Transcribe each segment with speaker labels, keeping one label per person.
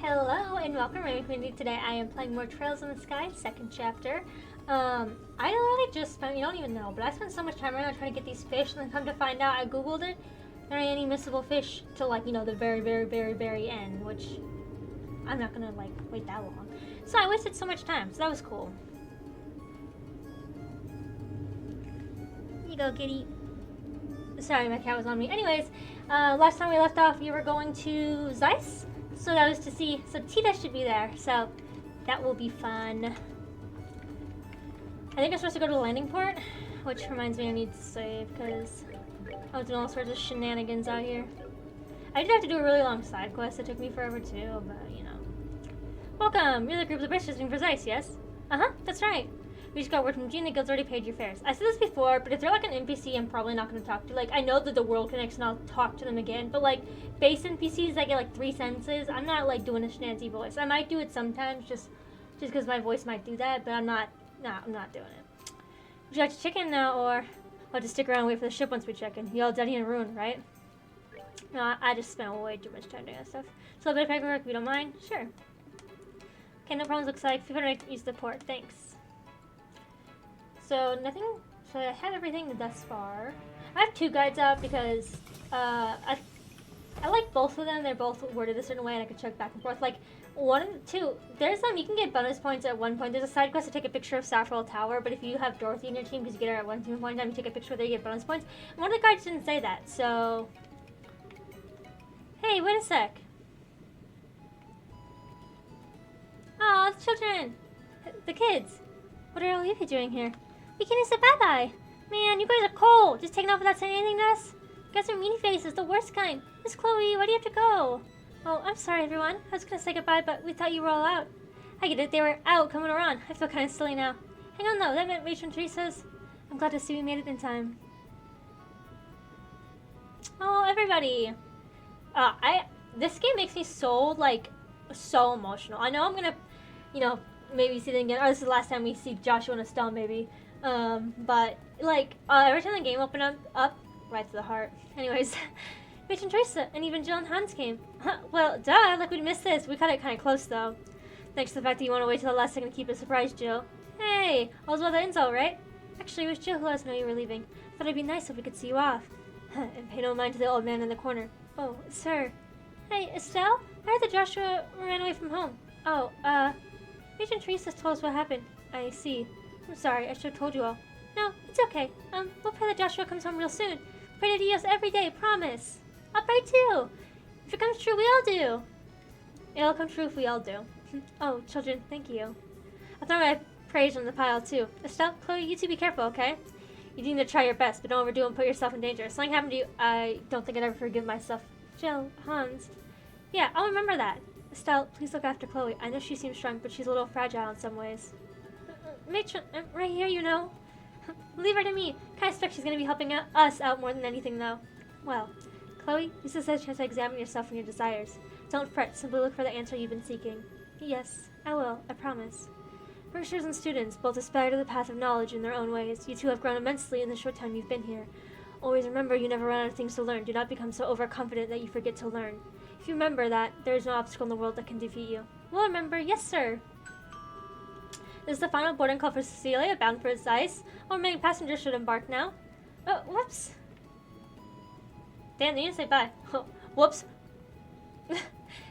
Speaker 1: Hello and welcome to Rainbeau Community. Today I am playing more Trails in the Sky, second chapter. I literally just spent, you don't even know, but I spent so much time right now trying to get these fish, and then come to find out, I googled it, there ain't any missable fish till like, the very, very, very, very end, which I'm not gonna like wait that long. So I wasted so much time, so that was cool. Here you go, kitty. Sorry, my cat was on me. Anyways, last time we left off, we were going to Zeiss. So that was to see, so Tita should be there, so that will be fun. I think I'm supposed to go to the landing port, which reminds me I need to save, because I was doing all sorts of shenanigans out here. I did have to do a really long side quest, it took me forever too, but Welcome! You're the group of British visiting for Zeiss, yes? Uh-huh, that's right. We just got word from Gene, the guild's already paid your fares. I said this before, but if they're like an NPC, I'm probably not going to talk to. Like, I know that the world connects and I'll talk to them again, but like, base NPCs, I get like 3 sentences. I'm not like doing a snazzy voice. I might do it sometimes, just because my voice might do that, but I'm not doing it. Would you like to check in now, or I'll just stick around and wait for the ship once we check in? You all dead and ruined, right? No, I just spent way too much time doing that stuff. So a bit of paperwork, if you don't mind? Sure. Okay, no problems, looks like. Feel free to use the port, thanks. So nothing, so I have everything thus far. I have 2 guides out because I like both of them. They're both worded a certain way and I can check back and forth. Like, 1 and 2, there's you can get bonus points at one point. There's a side quest to take a picture of Saffron Tower, but if you have Dorothy in your team, because you get her at one point in time, you take a picture there, you get bonus points. And one of the guides didn't say that, so... Hey, wait a sec. Aw, the children! The kids! What are all of you doing here? We can't even say bye-bye. Man, you guys are cold. Just taking off without saying anything to us? You guys are meanie faces, the worst kind. Miss Chloe, why do you have to go? Oh, I'm sorry, everyone. I was going to say goodbye, but we thought you were all out. I get it. They were out coming around. I feel kind of silly now. Hang on, though. That meant Rachel and Teresa's. I'm glad to see we made it in time. Oh, everybody. This game makes me so emotional. I know I'm going to, maybe see them again. Or this is the last time we see Joshua and Estelle, maybe. But every time the game opened up right to the heart. Anyways, Rachel and Teresa, and even Jill and Hans came. Huh, well, duh, like we'd missed this. We cut it kind of close, though. Thanks to the fact that you want to wait till the last second to keep it a surprise, Jill. Hey, all's well that ends all right. Actually, it was Jill who let us know you were leaving. Thought it'd be nice if we could see you off. And pay no mind to the old man in the corner. Oh, sir. Hey, Estelle? I heard that Joshua ran away from home. Oh, Rachel and Teresa told us what happened. I see. I'm sorry, I should have told you all. No, it's okay. We'll pray that Joshua comes home real soon. Pray to Dios every day, promise. I'll pray too. If it comes true, we all do. It'll come true if we all do. Oh, children, thank you. I'll throw my praise on the pile too. Estelle, Chloe, you two be careful, okay? You need to try your best, but don't overdo and put yourself in danger. If something happened to you, I don't think I'd ever forgive myself. Jill, Hans. Yeah, I'll remember that. Estelle, please look after Chloe. I know she seems strong, but she's a little fragile in some ways. Matron, right here, Leave her to me. Kind of expect she's going to be helping us out more than anything, though. Well, Chloe, this is a chance to examine yourself and your desires. Don't fret. Simply look for the answer you've been seeking. Yes, I will. I promise. Berkshires and students both aspire to the path of knowledge in their own ways. You two have grown immensely in the short time you've been here. Always remember you never run out of things to learn. Do not become so overconfident that you forget to learn. If you remember that, there is no obstacle in the world that can defeat you. We'll remember. Yes, sir. This is the final boarding call for Cecilia, bound for Zeiss. All remaining passengers should embark now. Oh, whoops. Damn, they didn't say bye. Oh, whoops.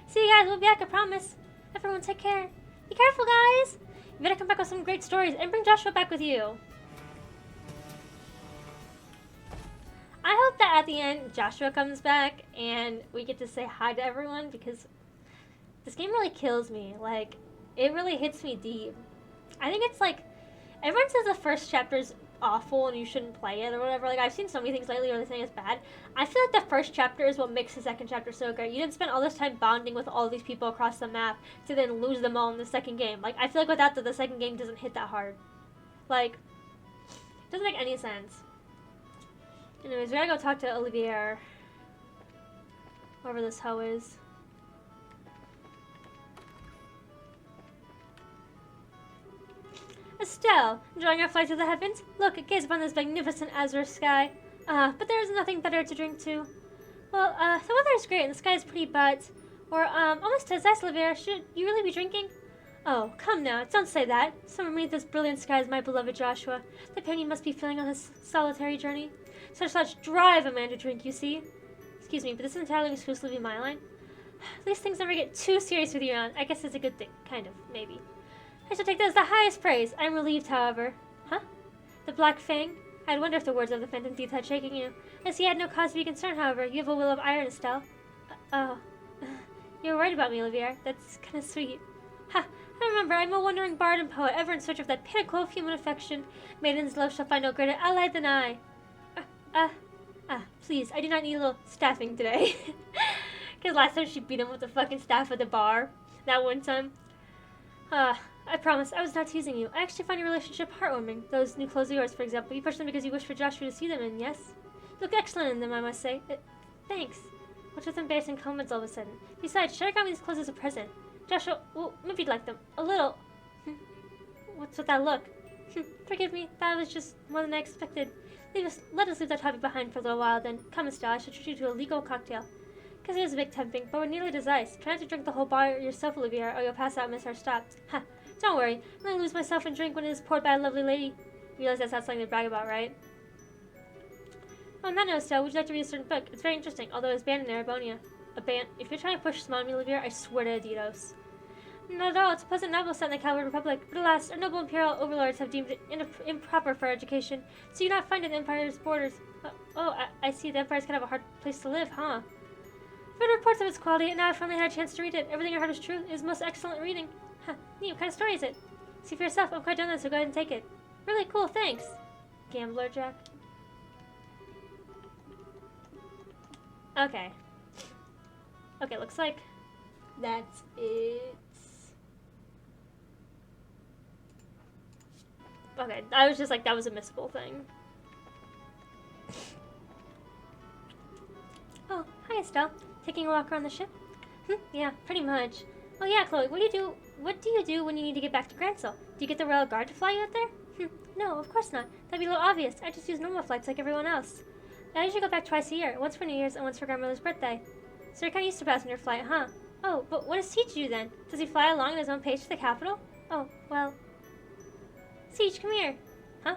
Speaker 1: See you guys, we'll be back, I promise. Everyone take care. Be careful, guys. You better come back with some great stories and bring Joshua back with you. I hope that at the end, Joshua comes back and we get to say hi to everyone, because this game really kills me. Like, it really hits me deep. I think it's everyone says the first chapter is awful and you shouldn't play it or whatever. Like, I've seen so many things lately where they're saying it's bad. I feel like the first chapter is what makes the second chapter so great. You didn't spend all this time bonding with all these people across the map to then lose them all in the second game. Like, I feel like without that, the second game doesn't hit that hard. Like, it doesn't make any sense. Anyways, we gotta go talk to Olivier. Whoever this hoe is. Estelle, enjoying our flight to the heavens? Look, gaze upon this magnificent azure sky. But there is nothing better to drink to. Well, the weather is great and the sky is pretty, but Or, almost as nice, Olivia. Should you really be drinking? Oh, come now, don't say that. Somewhere beneath this brilliant sky is my beloved Joshua. The pain he must be feeling on his solitary journey. Such drive a man to drink, you see. Excuse me, but this is entirely exclusively my line. At least things never get too serious with you on. I guess it's a good thing. Kind of, maybe. I shall take that as the highest praise. I am relieved, however. Huh? The Black Fang? I'd wonder if the words of the Phantom Thief had shaken you. I see I had no cause to be concerned, however. You have a will of iron, Estelle. Oh. You're worried about me, Olivier. That's kind of sweet. Ha! I remember, I'm a wandering bard and poet, ever in search of that pinnacle of human affection. Maiden's love shall find no greater ally than I. Please, I do not need a little staffing today. Because last time she beat him with the fucking staff at the bar. That one time. I promise, I was not teasing you. I actually find your relationship heartwarming. Those new clothes of yours, for example. You pushed them because you wish for Joshua to see them in, yes? You look excellent in them, I must say. Thanks. What's with embarrassing comments all of a sudden? Besides, Cher got me these clothes as a present. Joshua, well, maybe you'd like them. A little. What's with that look? Forgive me, that was just more than I expected. Let us leave that topic behind for a little while, then. Come, Estelle, I shall treat you to a legal cocktail. Because it is a bit tempting, but we're nearly as ice. Try not to drink the whole bar yourself, Olivia, or you'll pass out and miss our stop. Ha! Don't worry, I'm going to lose myself in drink when it is poured by a lovely lady. You realize that's not something to brag about, right? On that note, Estelle, would you like to read a certain book? It's very interesting, although it's banned in Arabonia. If you're trying to push small on me, Olivia, I swear to Adidos. Not at all. It's a pleasant novel set in the Cavalry Republic, but alas, our noble imperial overlords have deemed it improper for education, so you do not find it in the Empire's borders. I see. The Empire's kind of a hard place to live, huh? I've heard reports of its quality, and now I've finally had a chance to read it. Everything I heard is true. It is most excellent reading. Huh, neat. What kind of story is it? See for yourself. I'm quite done with it, so go ahead and take it. Really cool, thanks. Gambler Jack. Okay. Okay, looks like that's it. Okay, I was just like, that was a missable thing. Oh, hi Estelle. Taking a walk around the ship? Yeah, pretty much. Oh yeah, Chloe, what do you do when you need to get back to Gransel? Do you get the Royal Guard to fly you out there? No, of course not. That'd be a little obvious. I just use normal flights like everyone else. I usually go back twice a year, once for New Year's and once for Grandmother's birthday. So you're kind of used to passenger flight, huh? Oh, but what does Siege do then? Does he fly along at his own pace to the capital? Oh, well... Siege, come here. Huh?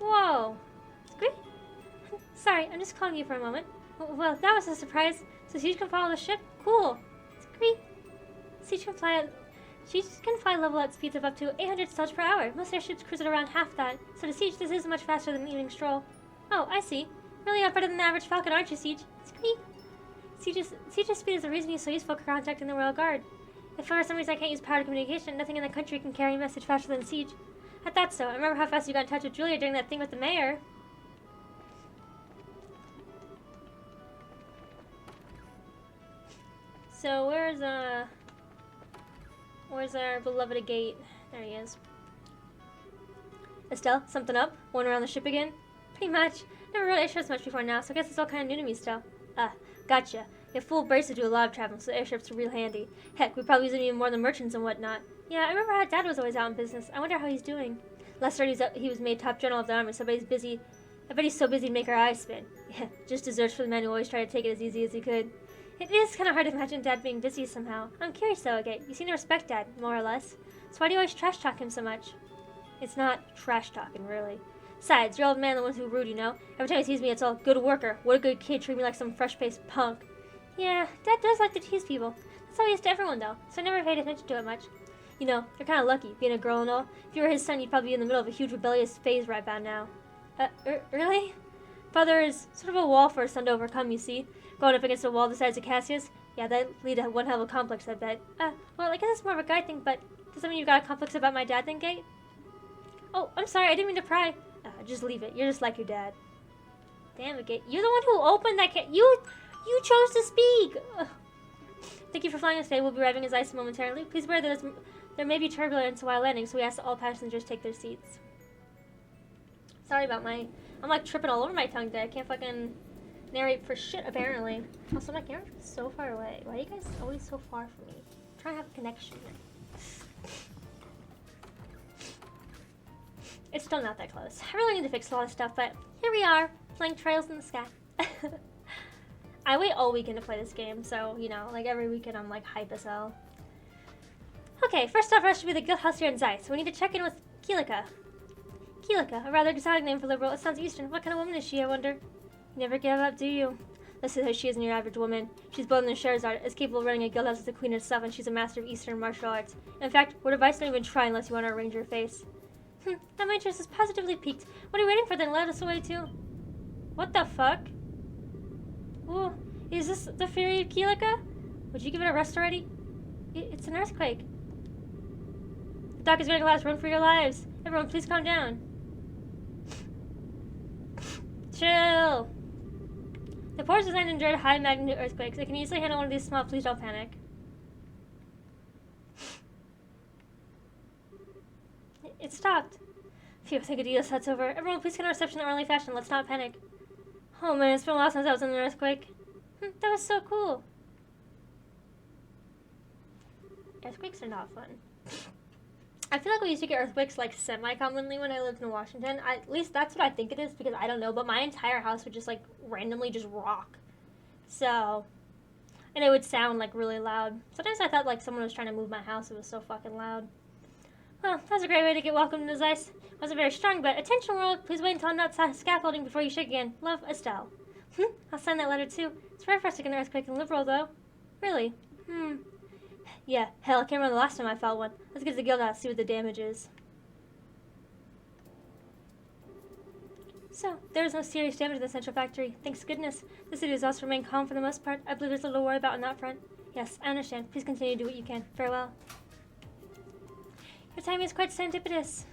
Speaker 1: Whoa. Great. Sorry, I'm just calling you for a moment. Well, that was a surprise. So Siege can follow the ship? Cool. It's great. Siege can fly level at speeds of up to 800 miles per hour. Most airships cruise at around half that. So to Siege, this is much faster than an evening stroll. Oh, I see. Really are better than the average Falcon, aren't you, Siege? It's great. Siege's speed is the reason he's so useful for contacting the Royal Guard. If for some reason I can't use power communication, nothing in the country can carry a message faster than Siege. I thought so. I remember how fast you got in touch with Julia during that thing with the mayor. So where's our beloved Agate? There he is. Estelle, something up? Going around the ship again? Pretty much. Never rode airships much before now, so I guess it's all kind of new to me still. Gotcha. You have full braces to do a lot of traveling, so airships are real handy. Heck, we probably use them even more than merchants and whatnot. Yeah, I remember how Dad was always out in business. I wonder how he's doing. Last heard he was made top general of the army, so I bet he's so busy to make our eyes spin. Yeah, just desserts for the man who always tried to take it as easy as he could. It is kind of hard to imagine Dad being busy somehow. I'm curious though, Agate. You seem to respect Dad, more or less. So why do you always trash talk him so much? It's not trash talking, really. Besides, your old man the one who's rude, you know? Every time he sees me, it's all, good worker. What a good kid, treat me like some fresh-faced punk. Yeah, Dad does like to tease people. That's how he is to everyone, though, so I never paid attention to it much. You know, you're kind of lucky, being a girl and all. If you were his son, you'd probably be in the middle of a huge rebellious phase right about now. Really? Father is sort of a wall for a son to overcome, you see. Going up against a wall the size of Cassius? Yeah, that'd lead to one hell of a complex, I bet. Well, I guess it's more of a guy thing, but does that mean you've got a complex about my dad then, Gate? Oh, I'm sorry, I didn't mean to pry. Just leave it. You're just like your dad. Damn it, Gate. You're the one who opened that You chose to speak! Ugh. Thank you for flying us today. We'll be arriving as ice momentarily. Please beware that there may be turbulence while landing, so we ask that all passengers take their seats. Sorry about I'm like tripping all over my tongue today. I can't fucking narrate for shit, apparently. Also, my camera's so far away. Why are you guys always so far from me? I'm trying to have a connection here. It's still not that close. I really need to fix a lot of stuff, but here we are, playing Trails in the Sky. I wait all weekend to play this game, so, you know, like every weekend I'm like hype as hell. Okay, first off, us should be the guild house here in Zeiss. We need to check in with Keelika. Keelika, a rather exotic name for liberal. It sounds Eastern. What kind of woman is she, I wonder? You never give up, do you? Listen to her, she isn't your average woman. She's bold in the Sherazard, is capable of running a guild house as the queen herself, and she's a master of Eastern martial arts. In fact, word of advice, don't even try unless you want to arrange your face. Now my interest is positively piqued. What are you waiting for then? Let us away too. What the fuck? Ooh, is this the Fury of Keelika? Would you give it a rest already? It's an earthquake. The dock is going to collapse. Run for your lives. Everyone, please calm down. Chill. The port is designed to endure high magnitude earthquakes. It can easily handle one of these small. Please don't panic. It stopped. Phew, thank goodness that's over. Everyone, please get our reception in an orderly fashion. Let's not panic. Oh man, it's been a while since I was in an earthquake. That was so cool. Earthquakes are not fun. I feel like we used to get earthquakes like semi-commonly when I lived in Washington. At least that's what I think it is because I don't know. But my entire house would just like randomly just rock. So, and it would sound like really loud. Sometimes I thought like someone was trying to move my house. It was so fucking loud. Well, that was a great way to get welcomed into Zeiss. Wasn't very strong, but attention world, please wait until I'm not scaffolding before you shake again. Love, Estelle. I'll sign that letter too. It's rare for us to get an earthquake in Liberal, though. Really? Yeah, hell, I can't remember the last time I felt one. Let's get to the guild house, see what the damage is. So, there is no serious damage to the central factory. Thanks goodness. The city has also remained calm for the most part. I believe there's little to worry about on that front. Yes, I understand. Please continue to do what you can. Farewell. Your timing is quite serendipitous.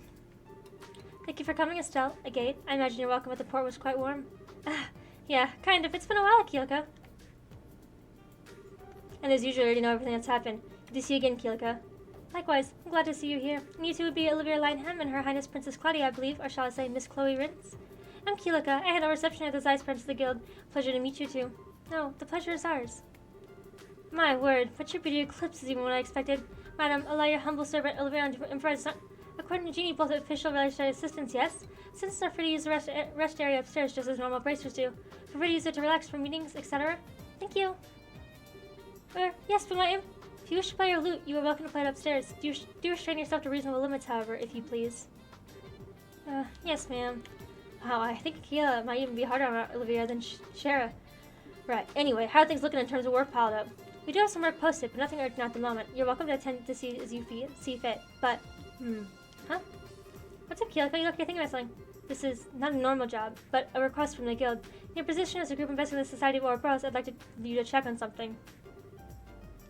Speaker 1: Thank you for coming, Estelle. A gate? I imagine your welcome at the port was quite warm. Yeah, kind of. It's been a while, Keelika. And as usual, you already know everything that's happened. Good to see you again, Keelika. Likewise, I'm glad to see you here. And you two would be Olivia Lineham and Her Highness Princess Claudia, I believe, or shall I say Miss Chloe Rintz? I'm Keelika. I had a reception at the Zeiss branch of the guild. Pleasure to meet you two. No, the pleasure is ours. My word, but your beauty eclipses even what I expected. Madam, allow your humble servant Olivia to improvise. According to Jeannie, both official registered assistants, yes? Assistants are free to use the rest area upstairs just as normal bracers do. Feel free to use it to relax for meetings, etc. Thank you. Yes, but if you wish to play your lute, you are welcome to play it upstairs. Do restrain yourself to reasonable limits, however, if you please. Yes, ma'am. Wow, I think Kia might even be harder on Olivia than Shara. Right, anyway, how are things looking in terms of work piled up? We do have some work posted, but nothing urgent at the moment. You're welcome to attend to see as you see fit, but, Huh? What's up, Keelika? You look like you're thinking about something. This is not a normal job, but a request from the guild. In your position as a group investigating the Society of Ouroboros, I'd like you to check on something.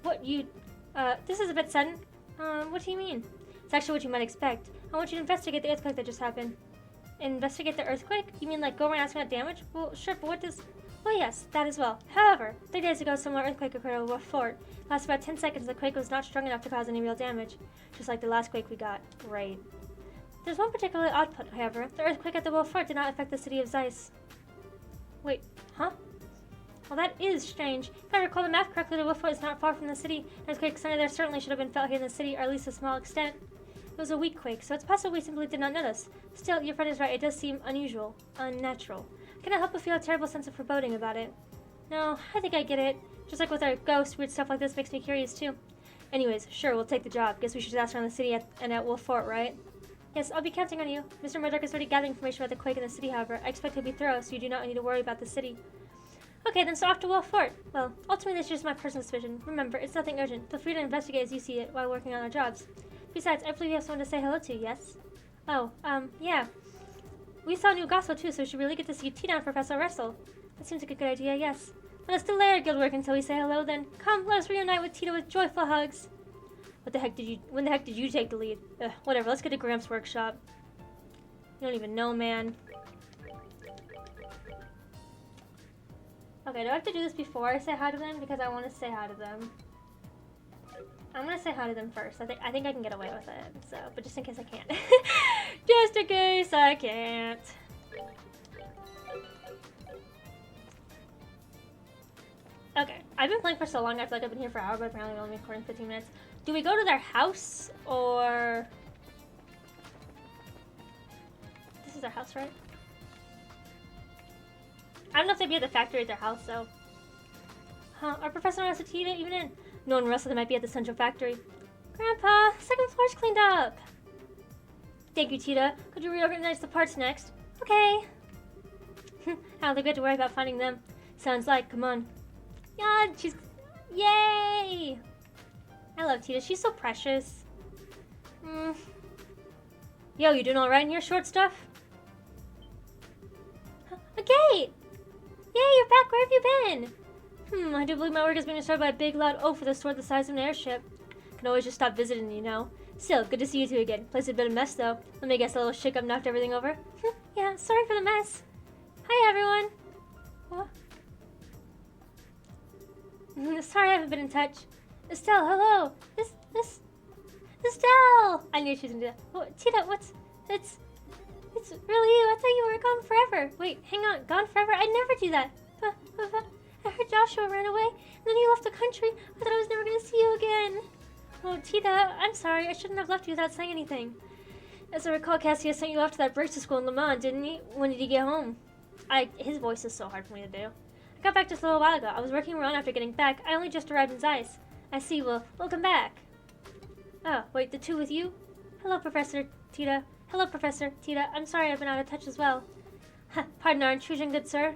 Speaker 1: What, this is a bit sudden. What do you mean? It's actually what you might expect. I want you to investigate the earthquake that just happened. Investigate the earthquake? You mean like go around asking about damage? Well, sure, but what does... Well, yes, that as well. However, 3 days ago, a similar earthquake occurred at Wolf Fort. It lasted about 10 seconds. The quake was not strong enough to cause any real damage. Just like the last quake we got. Great. There's one particularly odd point, however. The earthquake at the Wolf Fort did not affect the city of Zeiss. Wait, huh? Well, that is strange. If I recall the map correctly, the Wolf Fort is not far from the city. An earthquake center there certainly should have been felt here in the city, or at least a small extent. It was a weak quake, so it's possible we simply did not notice. Still, your friend is right. It does seem unusual. Unnatural. I cannot help but feel a terrible sense of foreboding about it. No, I think I get it. Just like with our ghosts, weird stuff like this makes me curious too. Anyways, sure, we'll take the job. Guess we should ask around the city and at Wolf Fort, right? Yes, I'll be counting on you. Mr. Murdoch is already gathering information about the quake in the city, however. I expect he'll be thorough, so you do not need to worry about the city. Okay, then so off to Wolf Fort. Well, ultimately this is just my personal suspicion. Remember, it's nothing urgent. Feel free to investigate as you see it while working on our jobs. Besides, I believe you have someone to say hello to, yes? Oh, yeah. We saw New Gospel too, so we should really get to see Tina and Professor Russell. That seems like a good idea, yes. Let us delay our guild work until we say hello then. Come, let us reunite with Tina with joyful hugs. When the heck did you take the lead? Whatever, let's get to Gramps' workshop. You don't even know, man. Okay, do I have to do this before I say hi to them? Because I want to say hi to them. I'm gonna say hi to them first. I think I can get away with it. So, but just in case I can't. Just in case I can't. Okay, I've been playing for so long. I feel like I've been here for hours, but apparently we're only recording 15 minutes. Do we go to their house or? This is their house, right? I don't know if they'd be at the factory at their house, though. Huh, our professor not a Tita even in. No one else they might be at the central factory. Grandpa, second floor's cleaned up. Thank you, Tita. Could you reorganize the parts next? Okay. I don't think we have to worry about finding them. Sounds like, come on. Yeah, she's... Yay! I love Tita. She's so precious. Yo, you doing alright in here, short stuff? A gate! Yay, you're back. Where have you been? I do believe my work has been disturbed by a big, loud oaf with a sword the size of an airship. Can always just stop visiting, you know. Still, good to see you two again. Place a bit of mess, though. Let me guess, a little shake-up knocked everything over? Yeah, sorry for the mess. Hi, everyone. What? Sorry I haven't been in touch. Estelle, hello. Estelle! I knew she was gonna do that. Oh, Tita, it's really you. I thought you were gone forever. Wait, hang on. Gone forever? I'd never do that. I heard Joshua ran away, and then he left the country. I thought I was never gonna see you again. Oh, Tita, I'm sorry. I shouldn't have left you without saying anything. As I recall, Cassius sent you off to that break to school in Le Mans, didn't he? When did he get home? His voice is so hard for me to do. I got back just a little while ago. I was working around after getting back. I only just arrived in Zeiss. I see. Well, welcome back. Oh, wait, the two with you? Hello, Professor Tita. Hello, Professor Tita. I'm sorry I've been out of touch as well. Pardon our intrusion, good sir.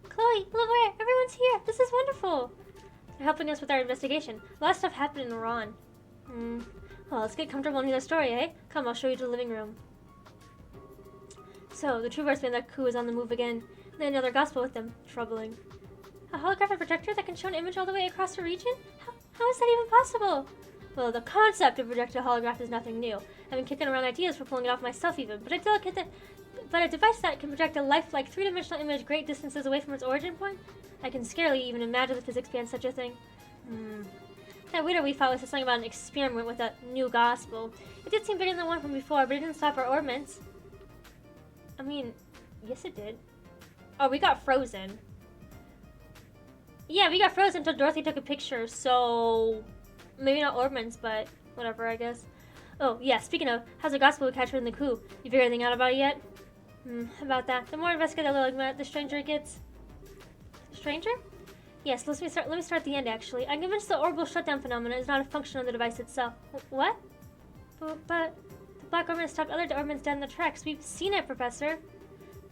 Speaker 1: Chloe, Laverne, everyone's here. This is wonderful. They're helping us with our investigation. A lot of stuff happened in Iran. Well, let's get comfortable and hear the story, eh? Come, I'll show you to the living room. So, the true voice behind that coup is on the move again. And they had another gospel with them. Troubling. A holographic projector that can show an image all the way across the region? How is that even possible? Well, the concept of projected holograph is nothing new. I've been kicking around ideas for pulling it off myself even, but a device that can project a lifelike three-dimensional image great distances away from its origin point? I can scarcely even imagine the physics behind such a thing. That weirdo we fought was something about an experiment with a new gospel. It did seem bigger than the one from before, but it didn't stop our orbits. I mean, yes it did. Oh, we got frozen. Yeah, we got frozen until Dorothy took a picture, so... Maybe not orbits, but whatever, I guess. Oh, yeah, speaking of, how's the gospel we captured in the coup? You figured anything out about it yet? About that. The more investigated the stranger gets... Stranger? Yes, let me start at the end, actually. I'm convinced the orbital shutdown phenomenon is not a function of the device itself. What? But the black orbit stopped other orbits dead in the tracks. We've seen it, Professor.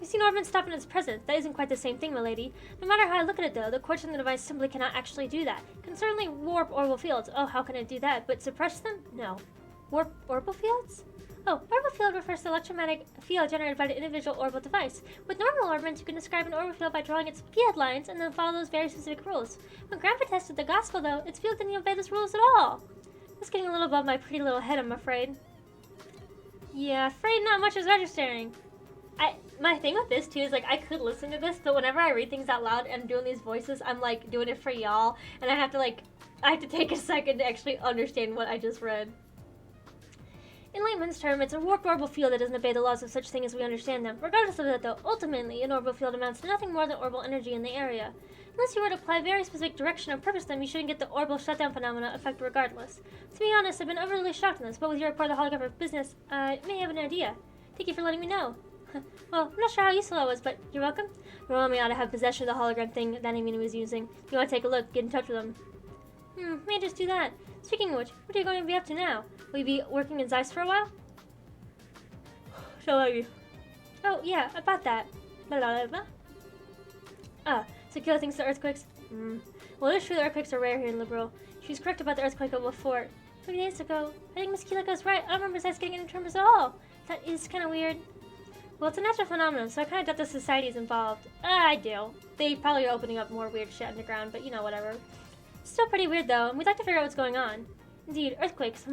Speaker 1: We've seen orbits stop in its presence. That isn't quite the same thing, milady. No matter how I look at it, though, the quartz in the device simply cannot actually do that. It can certainly warp orbital fields. Oh, how can it do that? But suppress them? No. Warp orbital fields? Oh, orbital field refers to the electromagnetic field generated by the individual orbital device. With normal orbits, you can describe an orbital field by drawing its field lines and then follow those very specific rules. When Grandpa tested the gospel, though, its field didn't obey those rules at all. It's getting a little above my pretty little head, I'm afraid. Yeah, afraid not much is registering. My thing with this, too, is, like, I could listen to this, but whenever I read things out loud and doing these voices, I'm, like, doing it for y'all, and I have to take a second to actually understand what I just read. In layman's term, it's a warped orbital field that doesn't obey the laws of such things as we understand them. Regardless of that, though, ultimately, an orbital field amounts to nothing more than orbital energy in the area. Unless you were to apply very specific direction or purpose to them, you shouldn't get the orbital shutdown phenomena effect regardless. To be honest, I've been overly shocked on this, but with your report of the holographic business, I may have an idea. Thank you for letting me know. Well, I'm not sure how useful that was, but you're welcome. Romy ought to have possession of the hologram thing that Amy was using. If you want to take a look, get in touch with him. May just do that. Speaking of which, what are you going to be up to now? Will you be working in Zeiss for a while? Shall I? Oh, yeah, about that. Blah, blah, blah. Secure thanks to earthquakes. Well, it is true that earthquakes are rare here in Liberal. She was correct about the earthquake at Wolf Fort 3 days ago. I think Miss Keelik right. I don't remember Zeiss getting any terms at all. That is kind of weird. Well, it's a natural phenomenon, so I kind of doubt the society's involved. I do. They probably are opening up more weird shit underground, but you know, whatever. It's still pretty weird, though, and we'd like to figure out what's going on. Indeed, earthquakes,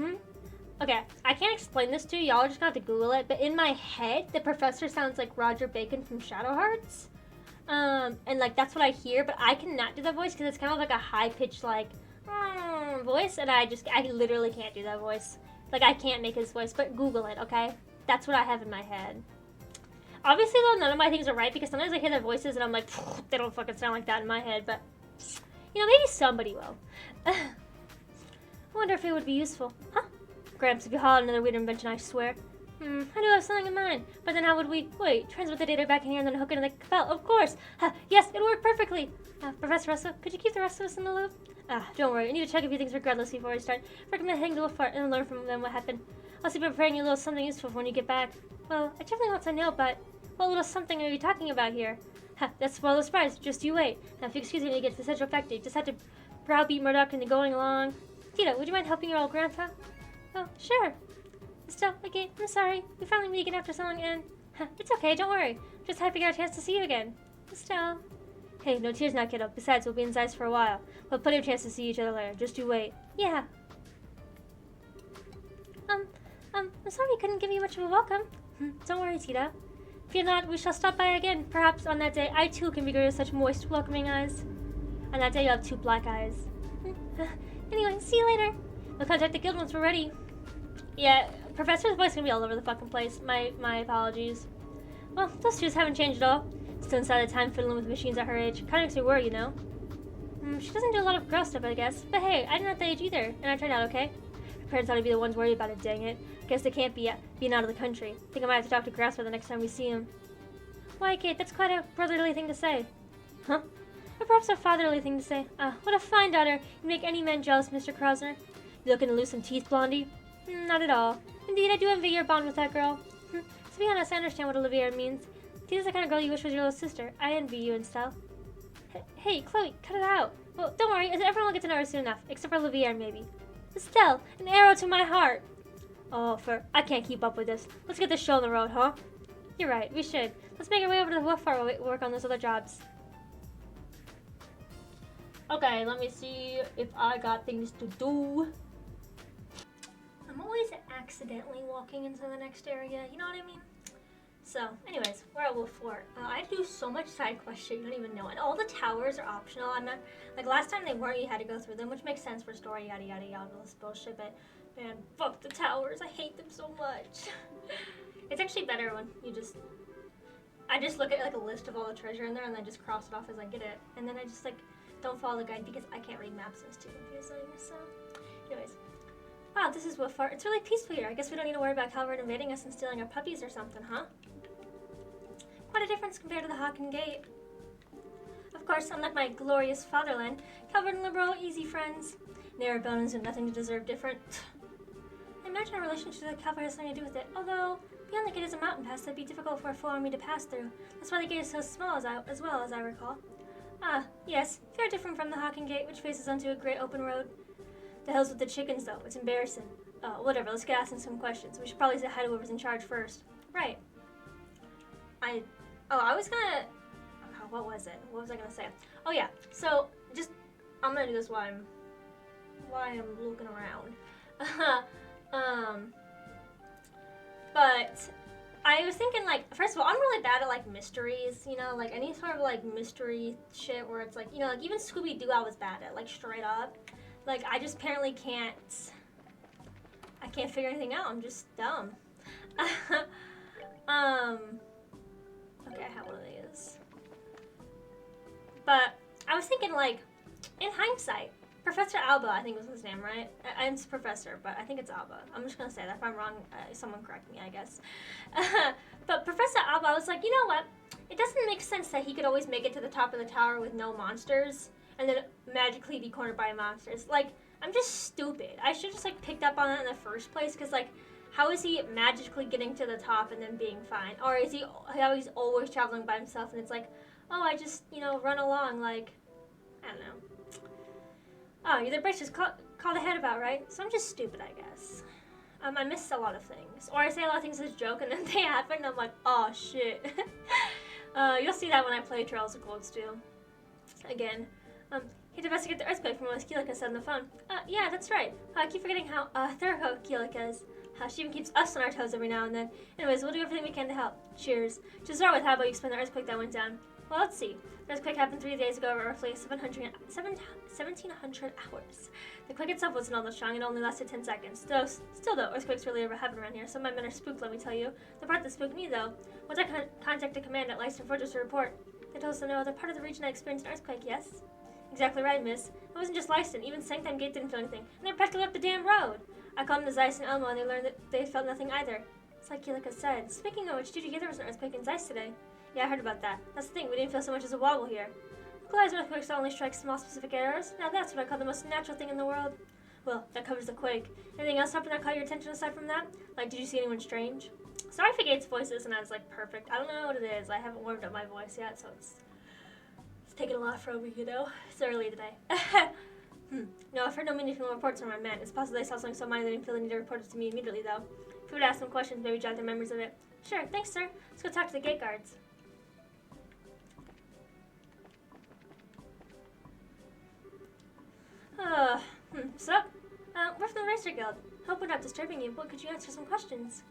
Speaker 1: Okay, I can't explain this to you. Y'all are just gonna have to Google it, but in my head, the professor sounds like Roger Bacon from Shadowhearts. And, like, that's what I hear, but I cannot do that voice because it's kind of like a high-pitched, like, voice, and I literally can't do that voice. Like, I can't make his voice, but Google it, okay? That's what I have in my head. Obviously, though, none of my things are right, because sometimes I hear their voices, and I'm like, they don't fucking sound like that in my head, but, you know, maybe somebody will. I wonder if it would be useful. Huh? Gramps, if you haul another weird invention, I swear. I do have something in mind. But then how would we, wait, transmit the data back in here and then hook it in the bell? Of course. Yes, it'll work perfectly. Professor Russell, could you keep the rest of us in the loop? Don't worry. I need to check a few things regardless before I start. Recommend heading to a fart and learn from them what happened. I'll be preparing you a little something useful for when you get back. Well, I definitely want to know, but what little something are you talking about here? That's spoil the surprise. Just you wait. Now, if you excuse me when you get to the central factory, just have to browbeat Murdoch into going along. Tito, would you mind helping your old grandpa? Oh, sure. Still, okay, I'm sorry. We finally meet again after so long, and it's okay, don't worry. Just happy to get a chance to see you again. Still. Hey, no tears now, kiddo. Besides, we'll be inside for a while. We'll plenty of chance to see each other later. Just you wait. Yeah. I'm sorry I couldn't give you much of a welcome. Don't worry, Tita. Fear not, we shall stop by again. Perhaps on that day, I too can be greeted with such moist, welcoming eyes. On that day, you'll have 2 black eyes. Anyway, see you later. We'll contact the guild once we're ready. Yeah, Professor's voice gonna be all over the fucking place. My apologies. Well, those shoes haven't changed at all. Still inside the time fiddling with machines at her age. Kinda makes me worry, you know. She doesn't do a lot of girl stuff, I guess. But hey, I'm not that age either, and I turned out okay. Her parents ought to be the ones worried about it, dang it. Guess they can't be being out of the country. Think I might have to talk to Grasper the next time we see him. Why, Kate, that's quite a brotherly thing to say. Huh? Or perhaps a fatherly thing to say. What a fine daughter. You make any man jealous, Mr. Krosner. You looking to lose some teeth, Blondie? Not at all. Indeed, I do envy your bond with that girl. To be honest, I understand what Olivier means. Tita's the kind of girl you wish was your little sister. I envy you and stuff. Hey, Chloe, cut it out. Well, don't worry, everyone will get to know her soon enough, except for Olivier, maybe. Estelle, an arrow to my heart. Oh, I can't keep up with this. Let's get this show on the road, huh? You're right, we should. Let's make our way over to the Wolf Farm while we work on those other jobs. Okay, let me see if I got things to do. I'm always accidentally walking into the next area, you know what I mean? So, anyways, we're at Wolf Fort. I do so much side quest shit, you don't even know. And all the towers are optional. I'm not, like, last time they weren't, you had to go through them, which makes sense for story, yada, yada, yada, all this bullshit. But, man, fuck the towers. I hate them so much. It's actually better when I just look at, like, a list of all the treasure in there, and then just cross it off as I get it. And then I just, like, don't follow the guide because I can't read maps, so it's too confusing. So, anyways. Wow, this is Wolf Fort. It's really peaceful here. I guess we don't need to worry about Calvert invading us and stealing our puppies or something, huh? Quite a difference compared to the Hawken Gate. Of course, unlike my glorious fatherland, Calvert and Liberal are easy friends. Narrow bones and nothing to deserve different. I imagine our relationship with Calvert has something to do with it, although beyond the gate is a mountain pass that'd be difficult for a full army to pass through. That's why the gate is so small, as well as I recall. Yes, very different from the Hawken Gate, which faces onto a great open road. The hell's with the chickens, though? It's embarrassing. Whatever, let's get asking some questions. We should probably say hi to whoever's in charge first. Right. I was gonna... what was it? What was I gonna say? Oh, yeah. So, I'm gonna do this while I'm looking around. But I was thinking, like, first of all, I'm really bad at, like, mysteries, you know? Like, any sort of, like, mystery shit where it's, like, you know, like, even Scooby-Doo I was bad at, like, straight up. Like, I just apparently can't figure anything out. I'm just dumb. Okay, I have one of these. But I was thinking, like, in hindsight, Professor Alba, I think was his name, right? I'm Professor, but I think it's Alba. I'm just gonna say that. If I'm wrong, someone correct me, I guess. But Professor Alba, I was like, you know what? It doesn't make sense that he could always make it to the top of the tower with no monsters, and then magically be cornered by monsters. Like, I'm just stupid. I should just, like, picked up on that in the first place, because, like, how is he magically getting to the top and then being fine? Or is he, how he's always traveling by himself, and it's like, oh, I just, you know, run along, like, I don't know. Oh, you're the just called ahead about, right? So I'm just stupid, I guess. I miss a lot of things. Or I say a lot of things as a joke, and then they happen, and I'm like, oh, shit. You'll see that when I play Trails of Cold Steel. Again. He'd investigate the earthquake from what Keelika said on the phone. Yeah, that's right. I keep forgetting how thorough Keelika is. She even keeps us on our toes every now and then. Anyways, we'll do everything we can to help. Cheers. To start with, how about you explain the earthquake that went down? Well, let's see. The earthquake happened 3 days ago over roughly 1,700 hours. The quake itself wasn't all that strong, it only lasted 10 seconds. Still though, earthquakes really ever happen around here. Some of my men are spooked, let me tell you. The part that spooked me, though, once I contacted command at Leicester Fortress to report, they told us to know the part of the region I experienced an earthquake, yes? Exactly right, miss. It wasn't just Leicester, even Sanctum Gate didn't feel anything, and they're practically up the damn road. I called them to Zeiss and Elmo, and they learned that they felt nothing either. It's like Kilika said. Speaking of which, did you hear there was an earthquake in Zeiss today? Yeah, I heard about that. That's the thing, we didn't feel so much as a wobble here. Localized earthquakes only strike small specific areas. Now that's what I call the most natural thing in the world. Well, that covers the quake. Anything else happen that caught your attention aside from that? Like, did you see anyone strange? Sorry if Gate's voice isn't as, like, perfect. I don't know what it is. I haven't warmed up my voice yet, so it's taking a lot from me, you know? It's early today. No, I've heard no meaningful reports from my men. It's possible they saw something so minor they didn't feel the need to report it to me immediately, though. If we would ask them questions, maybe jog their memories of it. Sure, thanks, sir. Let's go talk to the gate guards. Sup? We're from the Racer Guild. Hope we're not disturbing you, but could you answer some questions?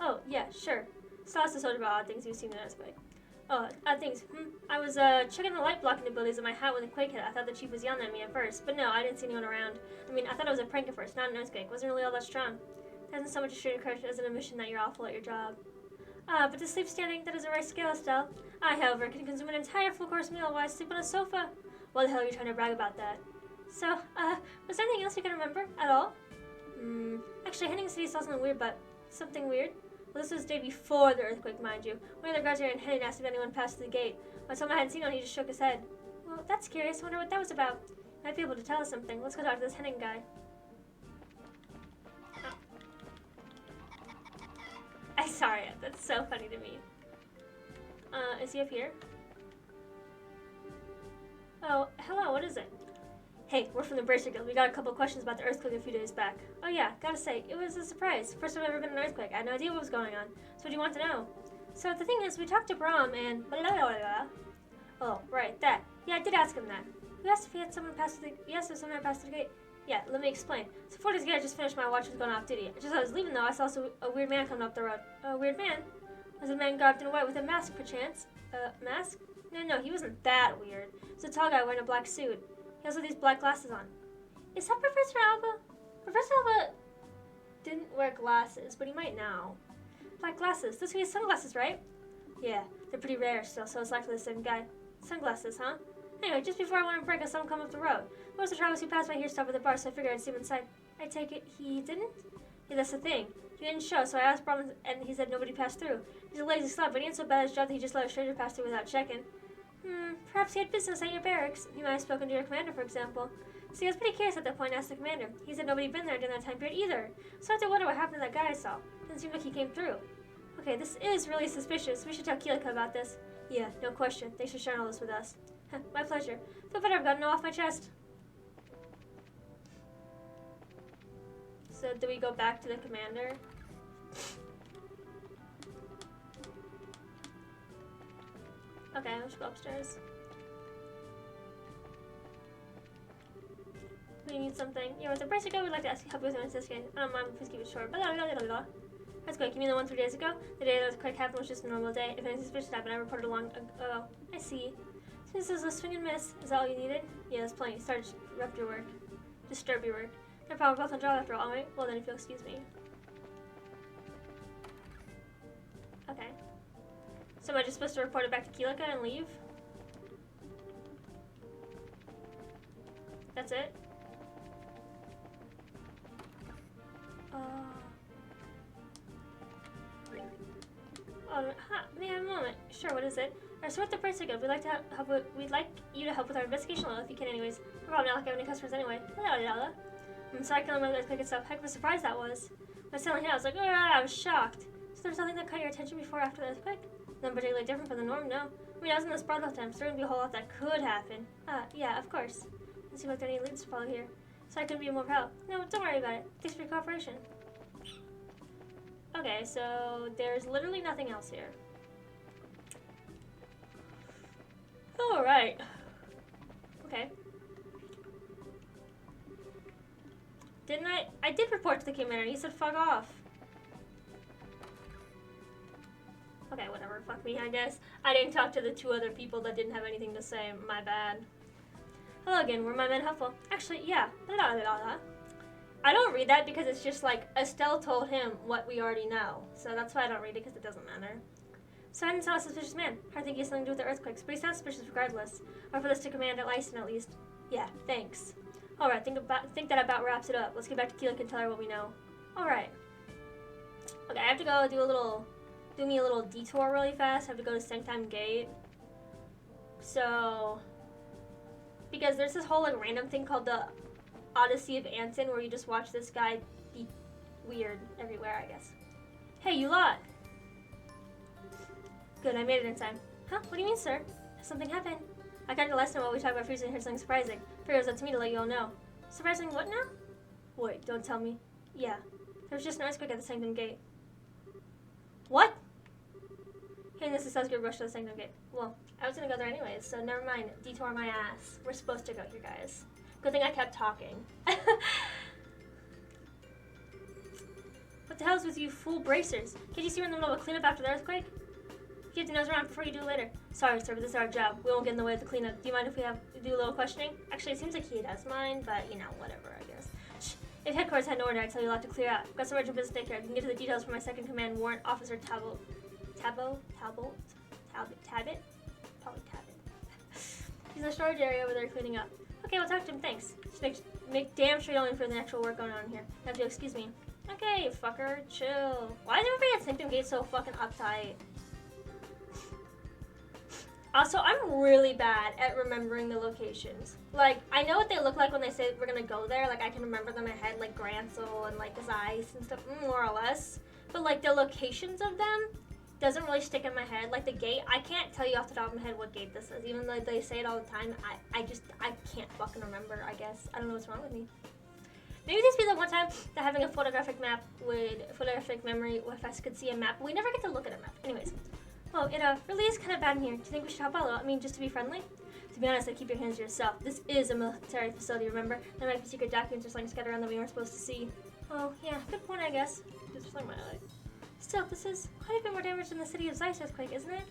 Speaker 1: Oh, yeah, sure. So lots of sort about odd things you've seen in earthquake. Oh, odd things. I was checking the light blocking abilities of my hat when the quake hit. I thought the chief was yelling at me at first, but no, I didn't see anyone around. I mean, I thought it was a prank at first, not an earthquake. Wasn't really all that strong. It hasn't so much a straight occurrence as an admission that you're awful at your job. But to sleep standing, that is a right scale, Estelle. I, however, can consume an entire full-course meal while I sleep on a sofa. Why the hell are you trying to brag about that? So, was there anything else you can remember at all? Actually, Henning City saw something weird, but something weird? Well, this was the day before the earthquake, mind you. One of the guards here in Henning asked if anyone passed through the gate. When I told him I hadn't seen one, he just shook his head. Well, that's curious. I wonder what that was about. Might be able to tell us something. Let's go talk to this Henning guy. Oh. I'm sorry, that's so funny to me. Is he up here? Oh, hello, what is it? Hey, we're from the Bracer Guild. We got a couple of questions about the earthquake a few days back. Oh yeah, gotta say, it was a surprise. First time I've ever been in an earthquake. I had no idea what was going on. So what do you want to know? So the thing is, we talked to Brahm and blah blah blah blah. Oh, right, that. Yeah, I did ask him that. We asked if he had someone pass through the if someone had passed through the gate. Yeah, let me explain. So 4 days ago, I just finished my watch was going off duty. Just as I was leaving though, I saw a weird man coming up the road. A weird man? Was a man garbed in white with a mask perchance? Mask? No, he wasn't that weird. It was a tall guy wearing a black suit. He also had these black glasses on. Is that Professor Alba? Professor Alba didn't wear glasses, but he might now. Black glasses. Those are his sunglasses, right? Yeah, they're pretty rare still, so it's likely the same guy. Sunglasses, huh? Anyway, just before I went on break, I saw him come up the road. Most of the travelers who passed by here stopped at the bar, so I figured I'd see him inside. I take it he didn't? Yeah, that's the thing. He didn't show, so I asked Brahman, and he said nobody passed through. He's a lazy slut, but he ain't so bad at his job that he just let a stranger pass through without checking. Perhaps he had business at your barracks. He might have spoken to your commander, for example. See, I was pretty curious at that point and asked the commander. He said nobody had been there during that time period either. So I had to wonder what happened to that guy I saw. Didn't seem like he came through. Okay, this is really suspicious. We should tell Keelika about this. Yeah, no question. Thanks for sharing all this with us. My pleasure. Feel better I've gotten it off my chest. So do we go back to the commander? Okay, let's go upstairs. We need something. Yeah, with the Bracer Guild, we'd like to help you with an investigation. I don't mind, please keep it short. That's quick. You mean the one 3 days ago? The day the earthquake happened was just a normal day. If anything suspicious happened, I reported along ago. I see. So this is a swing and miss. Is that all you needed? Yeah, that's plenty. Sorry to disrupt your work. Disturb your work. No problem. We're both on job after all, aren't we? Well then, if you'll excuse me. Okay. So am I just supposed to report it back to Keelika and leave? That's it? May I have a moment? Sure, what is it? So with the Bracer Guild, we'd like you to help with our investigation a little if you can anyways. We're probably not like having any customers anyway. I'm sorry I can't remember the earthquake itself. Heck of a surprise that was. When I was telling him, I was like, oh, I was shocked. So there was something that caught your attention before or after the earthquake? Nothing particularly different from the norm, no. I mean, I was in this bar all the time, so there would be a whole lot that could happen. Yeah, of course. Let's see if there are any leads to follow here. So I couldn't be more help. No, don't worry about it. Thanks for your cooperation. Okay, so there's literally nothing else here. Alright. Okay. Didn't I did report to the commander and he said fuck off. Okay, whatever. Fuck me, I guess. I didn't talk to the 2 other people that didn't have anything to say. My bad. Hello again. Were my men helpful? Actually, yeah. I don't read that because it's just like Estelle told him what we already know. So that's why I don't read it because it doesn't matter. So I didn't saw a suspicious man. I think he has something to do with the earthquakes, but he sounds suspicious regardless. Or for this to Commander Lyson at least. Yeah, thanks. Alright, think that about wraps it up. Let's get back to Keelik and tell her what we know. Alright. Okay, I have to go do me a little detour really fast. I have to go to Sanctum Gate. So, because there's this whole like random thing called the Odyssey of Anton where you just watch this guy be weird everywhere, I guess. Hey, you lot. Good, I made it in time. Huh? What do you mean, sir? Something happened. I got to last time while we talked about freezing and heard something surprising. Figured it was up to me to let you all know. Surprising what now? Wait, don't tell me. Yeah. There was just an earthquake at the Sanctum Gate. What? Hearing this, it sounds good. Rush to the Sanctum Gate. Well, I was gonna go there anyways, so never mind. Detour my ass. We're supposed to go here, guys. Good thing I kept talking. What the hell's with you fool bracers? Can't you see we're in the middle of a cleanup after the earthquake? You have to nose around before you do it later. Sorry, sir, but this is our job. We won't get in the way of the cleanup. Do you mind if we do a little questioning? Actually, it seems like he does mind, but, you know, whatever, I guess. Shh. If headquarters had an order, I'd tell you a lot to clear out. I've got some urgent business to take care of. You can get to the details from my second command warrant officer, Talbot. He's in the storage area over there cleaning up. Okay, we'll talk to him, thanks. Just make damn sure you don't interfere with the actual work going on here. You have to excuse me. Okay, fucker, chill. Why is everybody at Sanctum Gate so fucking uptight? Also, I'm really bad at remembering the locations. Like, I know what they look like when they say we're gonna go there. Like, I can remember them in my head, like Gransel and like Zeiss and stuff, more or less. But like the locations of them doesn't really stick in my head. Like the gate, I can't tell you off the top of my head what gate this is. Even though they say it all the time, I can't fucking remember, I guess. I don't know what's wrong with me. Maybe this would be the one time that having a photographic memory, if I could see a map. We never get to look at a map. Anyways. Oh, it really is kind of bad in here. Do you think we should help out? I mean, just to be friendly? To be honest, I'd keep your hands to yourself. This is a military facility, remember? There might be secret documents or something scattered around that we weren't supposed to see. Oh, yeah, good point, I guess. Just like my eye. Still, this is quite a bit more damage than the city of Zeiss earthquake, isn't it?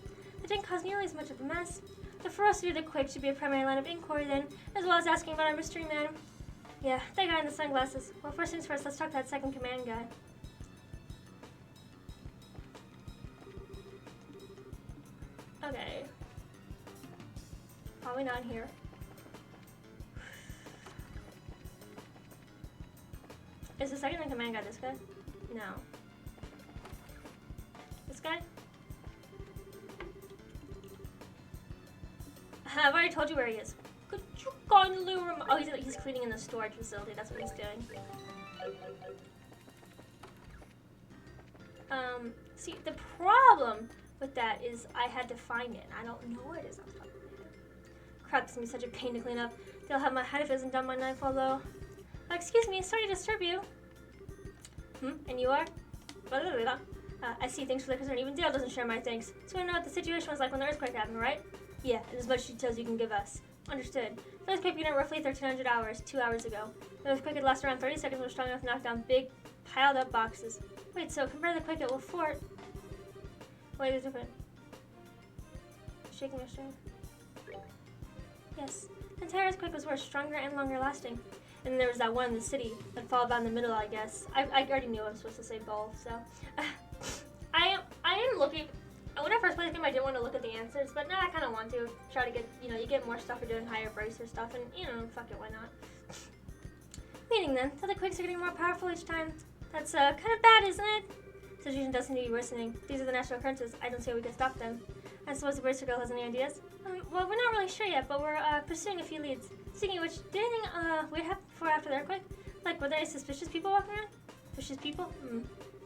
Speaker 1: It didn't cause nearly as much of a mess. The ferocity of the quake should be a primary line of inquiry then, as well as asking about our mystery man. Yeah, that guy in the sunglasses. Well, first things first, let's talk to that second command guy. Okay. Probably not here. Is the second in command guy this guy? No. This guy? I've already told you where he is. Could you kindly oh, he's cleaning in the storage facility. That's what he's doing. See, the problem with that is I had to find it. I don't know where it is on top of my head. Crap, this is gonna be such a pain to clean up. They'll have my head if it isn't done by nightfall, though. Excuse me, sorry to disturb you. And you are? I see, thanks for the concern. Even Dale doesn't share my thanks. So I know what the situation was like when the earthquake happened, right? Yeah, and as much details you can give us. Understood. The earthquake began at roughly 1,300 hours, 2 hours ago. The earthquake had lasted around 30 seconds, was strong enough to knock down big, piled-up boxes. Wait, so compare the quake at Wolf Fort. Wait, it's different. Shaking my string. Yes. The entire earthquake was worse, stronger and longer lasting. And then there was that one in the city that fell about in the middle, I guess. I already knew I was supposed to say both, so. I am looking. When I first played this game, I didn't want to look at the answers, but now I kind of want to try to get, you get more stuff for doing higher bracer stuff, and, fuck it, why not? Meaning then, that the quakes are getting more powerful each time. That's kind of bad, isn't it? The situation doesn't need to be worsening. These are the natural occurrences. I don't see how we can stop them. I suppose the bracer girl has any ideas? Well, we're not really sure yet, but we're pursuing a few leads. Speaking of which, did anything weird happen before or after the earthquake? Like, were there any suspicious people walking around? Suspicious people?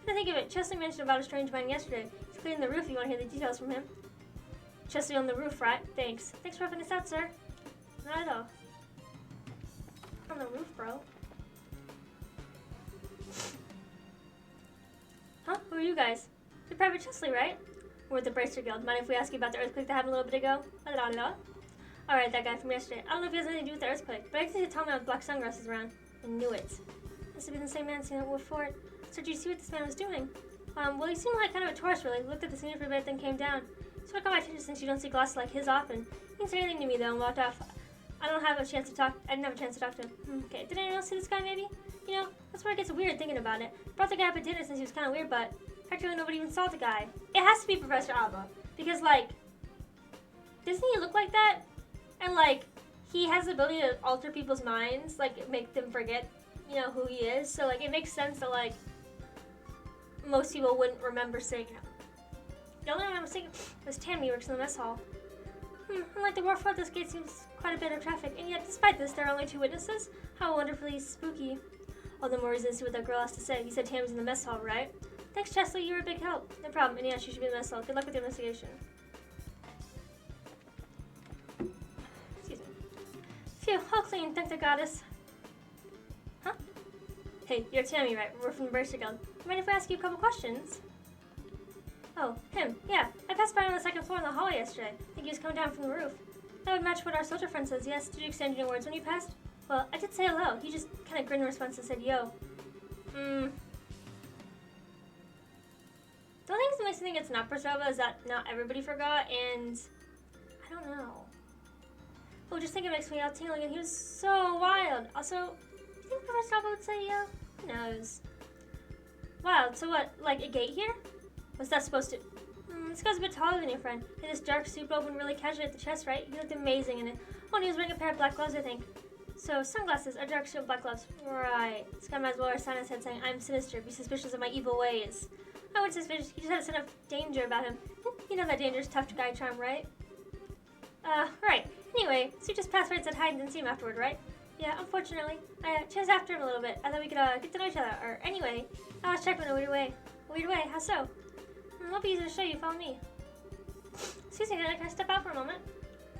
Speaker 1: I think of it. Chesley mentioned about a strange man yesterday. He's cleaning the roof. You want to hear the details from him? Chesley on the roof, right? Thanks. Thanks for helping us out, sir. Not at all. On the roof, bro. Huh? Who are you guys? You're Private Chesley, right? We're with the Bracer Guild. Mind if we ask you about the earthquake that happened a little bit ago? Alright, that guy from yesterday. I don't know if he has anything to do with the earthquake, but I can see the tall man with black sunglasses around. I knew it. Must have been the same man seen at Wolf Fort. So did you see what this man was doing? Well, he seemed like kind of a tourist, really. He looked at the scenery for a bit, then came down. So I caught my attention since you don't see glasses like his often. He didn't say anything to me, though, and walked off. I didn't have a chance to talk to him. Okay, did anyone else see this guy, maybe? That's where it gets weird thinking about it. Brought the guy up at dinner since he was kind of weird, but actually nobody even saw the guy. It has to be Professor Alba. Because, like, doesn't he look like that? And, like, he has the ability to alter people's minds, like, make them forget, who he is. So, like, it makes sense that, like, most people wouldn't remember seeing him. The only one I remember seeing was Tammy, who works in the mess hall. Unlike the wharf, this gate seems quite a bit of traffic, and yet despite this, there are only 2 witnesses. How wonderfully spooky. All the more reason to see what that girl has to say. You said Tammy's in the mess hall, right? Thanks, Chesley, you were a big help. No problem, and yes, you should be in the mess hall. Good luck with your investigation. Excuse me. Phew, all clean, thank the goddess. Huh? Hey, you're Tammy, right? We're from the Bracer Guild. Mind if I ask you a couple questions? Oh, him. Yeah, I passed by on the 2nd floor in the hall yesterday. I think he was coming down from the roof. That would match what our soldier friend says, yes. Did you exchange any words when you passed? Well, I did say hello. He just kind of grinned in response and said, yo. The only thing that makes me think it's not Persova is that not everybody forgot, and I don't know. Oh, just think it makes me all tingling, and he was so wild. Also, do you think Persova would say yo? Who knows? Wild, so what, like a gate here? What's that supposed to... This guy's a bit taller than your friend. He had this dark suit open really casually at the chest, right? He looked amazing in it. Oh, and he was wearing a pair of black gloves, I think. So, sunglasses, a dark suit, black gloves. Right. This guy might as well wear a sign on his head saying, I'm sinister, be suspicious of my evil ways. I wasn't suspicious, he just had a sense of danger about him. You know that dangerous tough guy charm, right? Right. Anyway, so you just passed by and said hi and didn't see him afterward, right? Yeah, unfortunately. I chased after him a little bit. I thought we could, get to know each other. Or, anyway, I was checked in a weird way. A weird way? How so? I'll be easy to show you. Follow me. Excuse me, can I step out for a moment?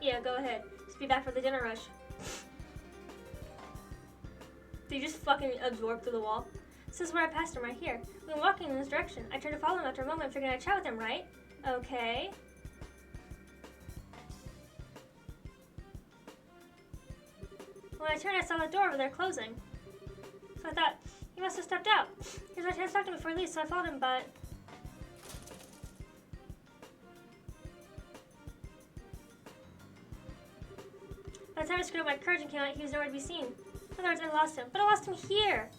Speaker 1: Yeah, go ahead. Just be back for the dinner rush. Did you just fucking absorb through the wall? This is where I passed him, right here. We were walking in this direction. I turned to follow him after a moment, figuring I'd chat with him, right? Okay. When I turned, I saw the door over there closing. So I thought, he must have stepped out. Here's my chance to talk to him before he leaves, so I followed him, but... By the time I screwed up my courage and came out, he was nowhere to be seen. In other words, I lost him. But I lost him here!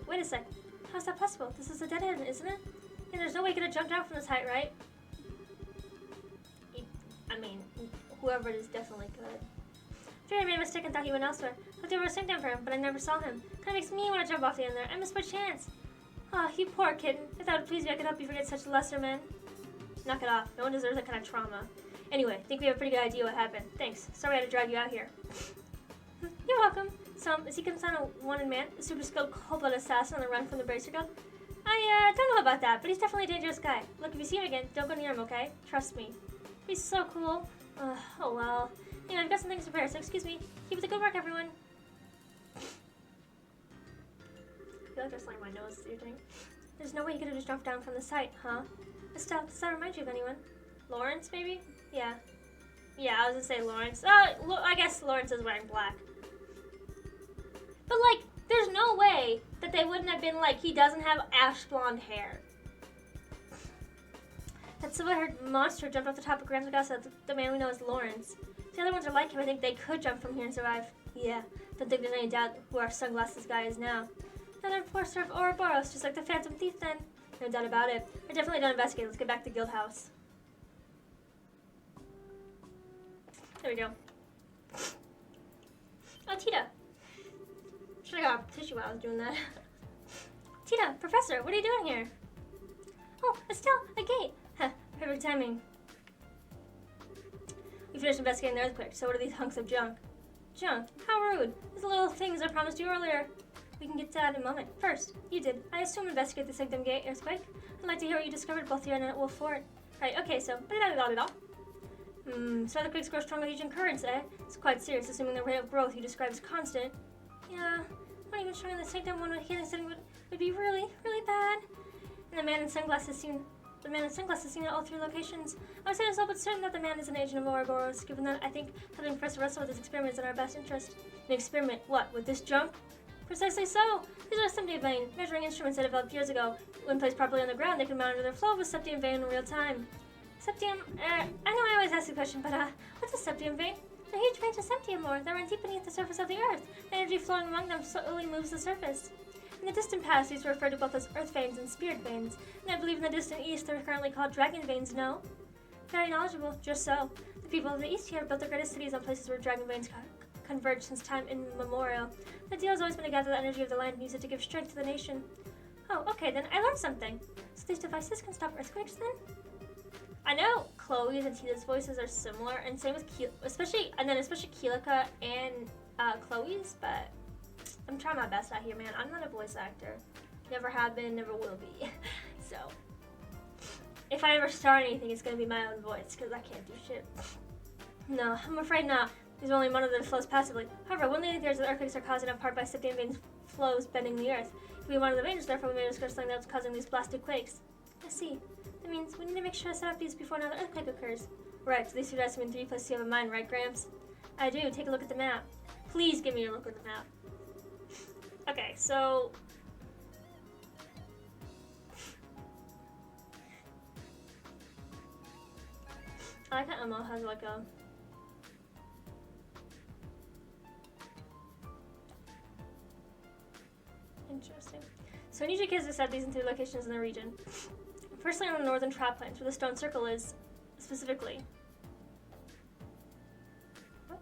Speaker 1: Wait a sec. How's that possible? This is a dead end, isn't it? And there's no way he could have jumped out from this height, right? I mean, whoever it is definitely could. Fear I made a mistake and thought he went elsewhere. I looked over a symptom for him, but I never saw him. Kinda makes me want to jump off the end there. I missed my chance. Oh, you poor kitten. If that would please me, I could help you forget such lesser men. Knock it off. No one deserves that kind of trauma. Anyway, I think we have a pretty good idea what happened. Thanks. Sorry I had to drag you out here. You're welcome. So, is he concerned a wanted man? A super skilled cold-blooded assassin on the run from the Bracer Guild? I don't know about that, but he's definitely a dangerous guy. Look, if you see him again, don't go near him, okay? Trust me. He's so cool. Oh well. Anyway, I've got some things to prepare, so excuse me. Keep up the good work, everyone. I feel like I'm sliding my nose through your thing. There's no way he could have just jumped down from the site, huh? Estelle, does that remind you of anyone? Lawrence, maybe? Yeah. Yeah, I was gonna say Lawrence. I guess Lawrence is wearing black. But, like, there's no way that they wouldn't have been like, he doesn't have ash blonde hair. That silver-haired monster jumped off the top of Grams Augusta, the man we know as Lawrence. The other ones are like him. I think they could jump from here and survive. Yeah, don't think there's any doubt who our sunglasses guy is now. Another enforcer of Ouroboros, just like the Phantom Thief then. No doubt about it. We're definitely done investigating. Let's get back to Guild House. There we go. Oh, Tita. Should have got a tissue while I was doing that. Tita, Professor, what are you doing here? Oh, Estelle, a gate. Huh, perfect timing. We finished investigating the earthquake, so what are these hunks of junk? Junk? How rude. These little things I promised you earlier. We can get to that in a moment. First, you did. I assume investigate the Sanctum Gate earthquake. I'd like to hear what you discovered both here and at Wolf Fort. Right, okay, so... so earthquakes grow stronger with each occurrence, eh? It's quite serious, assuming the rate of growth you describe is constant. Yeah, not even showing the Sanctum one with healing setting would be really, really bad. And the man in sunglasses seen at all 3 locations. I was saying so, but certain that the man is an agent of Ouroboros, given that I think having Professor Russell with this experiment is in our best interest. An experiment? What, with this junk? Precisely so. These are septium vein measuring instruments that developed years ago. When placed properly on the ground, they can monitor their flow of a septium vein in real time. Septium, I know I always ask the question, but what's a septium vein? They're huge veins of septium ore that run deep beneath the surface of the earth. The energy flowing among them slowly moves the surface. In the distant past, these were referred to both as earth veins and spirit veins, and I believe in the distant east they're currently called dragon veins, no? Very knowledgeable, just so. The people of the east here have built their greatest cities on places where dragon veins converged since time immemorial. The deal has always been to gather the energy of the land and use it to give strength to the nation. Oh, okay, then I learned something. So these devices can stop earthquakes then? I know Chloe's and Tita's voices are similar, and same with especially Keelika and Chloe's, but I'm trying my best out here, man. I'm not a voice actor. Never have been, never will be. So, if I ever start anything, it's gonna be my own voice, because I can't do shit. No, I'm afraid not. There's only one of them flows passively. However, one leading theory is that earthquakes are caused in part by subterranean veins flows bending the earth. If we one of the veins, therefore we may discover something that's causing these blasted quakes. I see. That means we need to make sure to set up these before another earthquake occurs. Right, so these two guys mean 3 plus 2 have a mind, right, Gramps? I do. Take a look at the map. Please give me a look at the map. Okay, so... I like how Emma has like a... Interesting. So I need you kids to set these into locations in the region. Firstly, on the northern trap plains, where the stone circle is, specifically. What?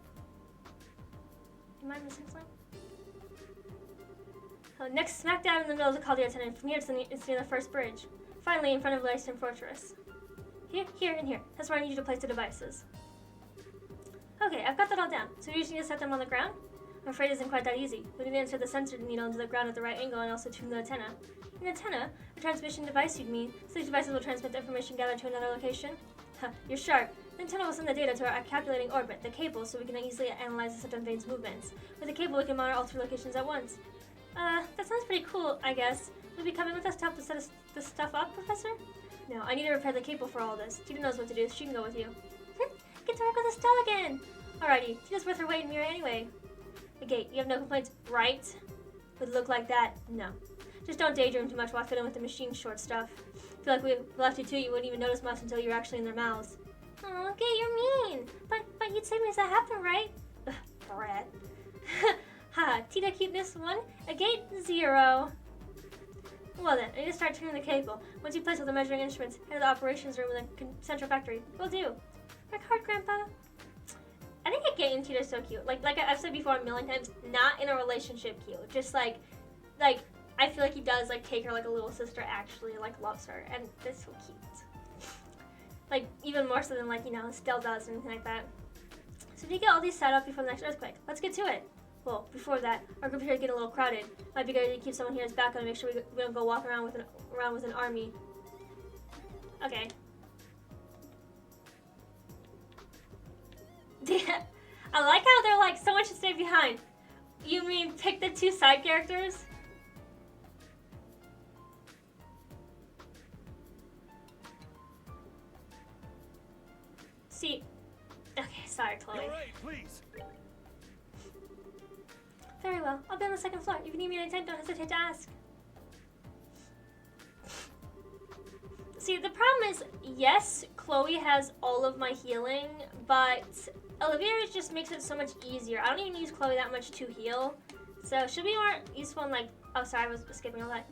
Speaker 1: Am I missing something? Next, smack dab in the middle of the Caldera Tunnel. From here, it's near the first bridge. Finally, in front of Lyston Fortress. Here, and here. That's where I need you to place the devices. Okay, I've got that all down. So you just need to set them on the ground? I'm afraid it isn't quite that easy. We need to insert the sensor needle into the ground at the right angle and also tune the antenna. An antenna? A transmission device, you'd mean? So these devices will transmit the information gathered to another location? Huh, you're sharp. The antenna will send the data to our calculating orbit, the cable, so we can easily analyze the septum veins' movements. With the cable, we can monitor all 3 locations at once. That sounds pretty cool, I guess. Will you be coming with us to help to set this stuff up, Professor? No, I need to repair the cable for all this. Tita knows what to do, so she can go with you. Get to work with Estelle again! Alrighty, Tita's worth her weight in mirror anyway. The gate, you have no complaints, right? With a look like that, no. Just don't daydream too much while fiddling with the machine short stuff. I feel like we left you too, you wouldn't even notice much until you were actually in their mouths. Oh, okay, you're mean. But you'd say me as that happened, right? Ugh, brat. Ha, Tita cuteness 1, a gate 0. Well then, I need to start tuning the cable. Once you place all the measuring instruments, head to the operations room in the central factory. Will do. Work hard, Grandpa. I think Gate and Tita's so cute. Like I've said before a million times, not in a relationship cute. Just like I feel like he does like take her like a little sister, actually like loves her, and it's so cute. Like even more so than like, you know, Estelle does or anything like that. So if you get all these set up before the next earthquake, let's get to it. Well, before that, our group here is getting a little crowded. Might be good to keep someone here as backup and make sure we don't go walk around with an army. Okay. I like how they're like, someone should stay behind. You mean pick the 2 side characters? See, okay, sorry, Chloe.
Speaker 2: You're right, please.
Speaker 1: Very well, I'll be on the 2nd floor. If you need me anytime, don't hesitate to ask. See, the problem is, yes, Chloe has all of my healing, but Olivia just makes it so much easier. I don't even use Chloe that much to heal. So, should be more useful in like, oh sorry, I was skipping all that.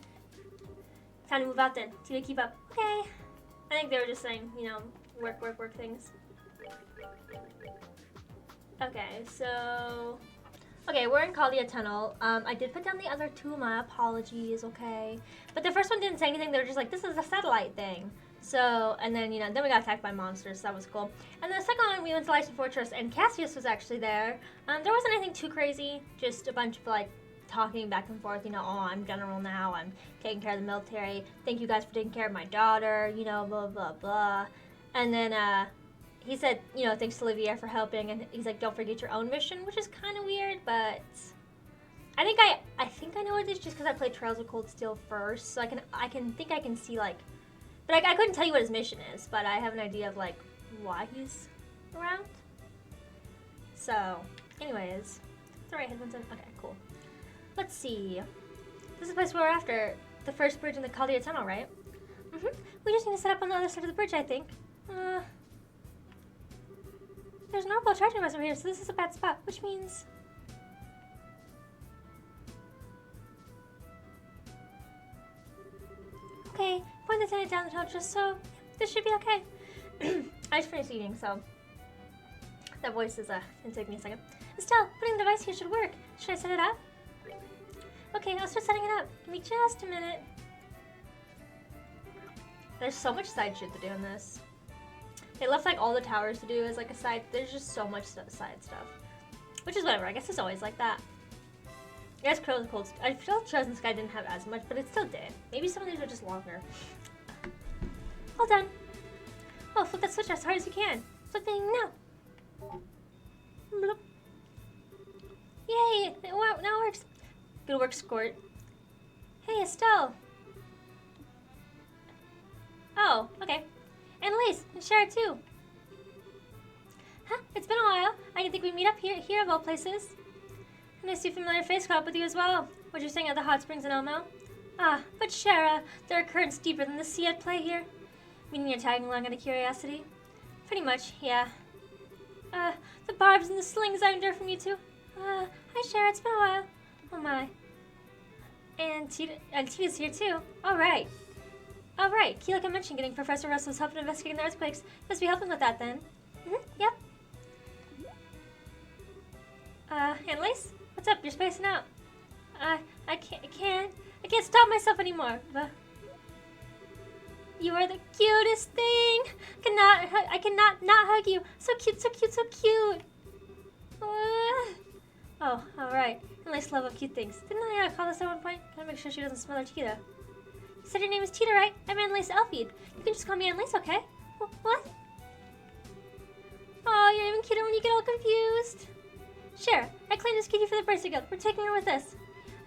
Speaker 1: Time to move out then. Tita, keep up. Okay. I think they were just saying, you know, work things. Okay, so... Okay, we're in Caldera Tunnel. I did put down the other 2, my apologies, okay? But the first one didn't say anything, they were just like, this is a satellite thing. So, and then, you know, then we got attacked by monsters, so that was cool. And then the second one, we went to Lyston Fortress, and Cassius was actually there. There wasn't anything too crazy, just a bunch of, like, talking back and forth, you know, oh, I'm general now, I'm taking care of the military, thank you guys for taking care of my daughter, you know, blah, blah, blah. And then, he said, you know, thanks to Olivia for helping, and he's like, don't forget your own mission, which is kind of weird, but I think I know what it is just because I played Trails of Cold Steel first, so I can see, like, but I couldn't tell you what his mission is, but I have an idea of, like, why he's around. So, anyways, the right headphones in? Okay, cool. Let's see. This is the place we're after, the first bridge in the Caldera Tunnel, right? We just need to set up on the other side of the bridge, I think. There's no mobile charging device over here, so this is a bad spot, which means... Okay, point the tenant down the hill just so... This should be okay. I just finished eating, so... That voice is, gonna take me a second. Estelle, putting the device here should work. Should I set it up? Okay, I'll start setting it up. Give me just a minute. There's so much side shit to do in this. They left like all the towers to do as like a side. There's just so much side stuff, which is whatever. I guess it's always like that. Yes, Crow the Cold. I feel Trails in the Sky didn't have as much, but it still did. Maybe some of these are just longer. All done. Oh, flip that switch as hard as you can. Flipping now. Bloop. Yay! Now it works. Good work, Squirt. Hey, Estelle. Oh, okay. And Lace, and Shara too. Huh? It's been a while. I didn't think we'd meet up here of all places. And I see a familiar face caught up with you as well. What you're saying at the hot springs in Elmo? Ah, but Shara, there are currents deeper than the sea at play here. Meaning you're tagging along out of curiosity? Pretty much, yeah. The barbs and the slings I endure from you two. Hi Shara, it's been a while. Oh my. And Tita's here too. Alright, Key, like I mentioned, getting Professor Russell's help in investigating the earthquakes. Must be helping with that then. Yep. And Lace? What's up? You're spacing out. I can't stop myself anymore. But you are the cutest thing. I cannot not hug you. So cute, so cute, so cute. Oh, alright. Lace love of cute things. Didn't I call this at one point? Gotta make sure she doesn't smell her Tita. You said your name is Tita, right? I'm Ann Lace Elfeed. You can just call me Ann Lace, okay? What? Oh, you're even cuter when you get all confused. Sure, I claim this kitty for the Bracer Guild. We're taking her with us.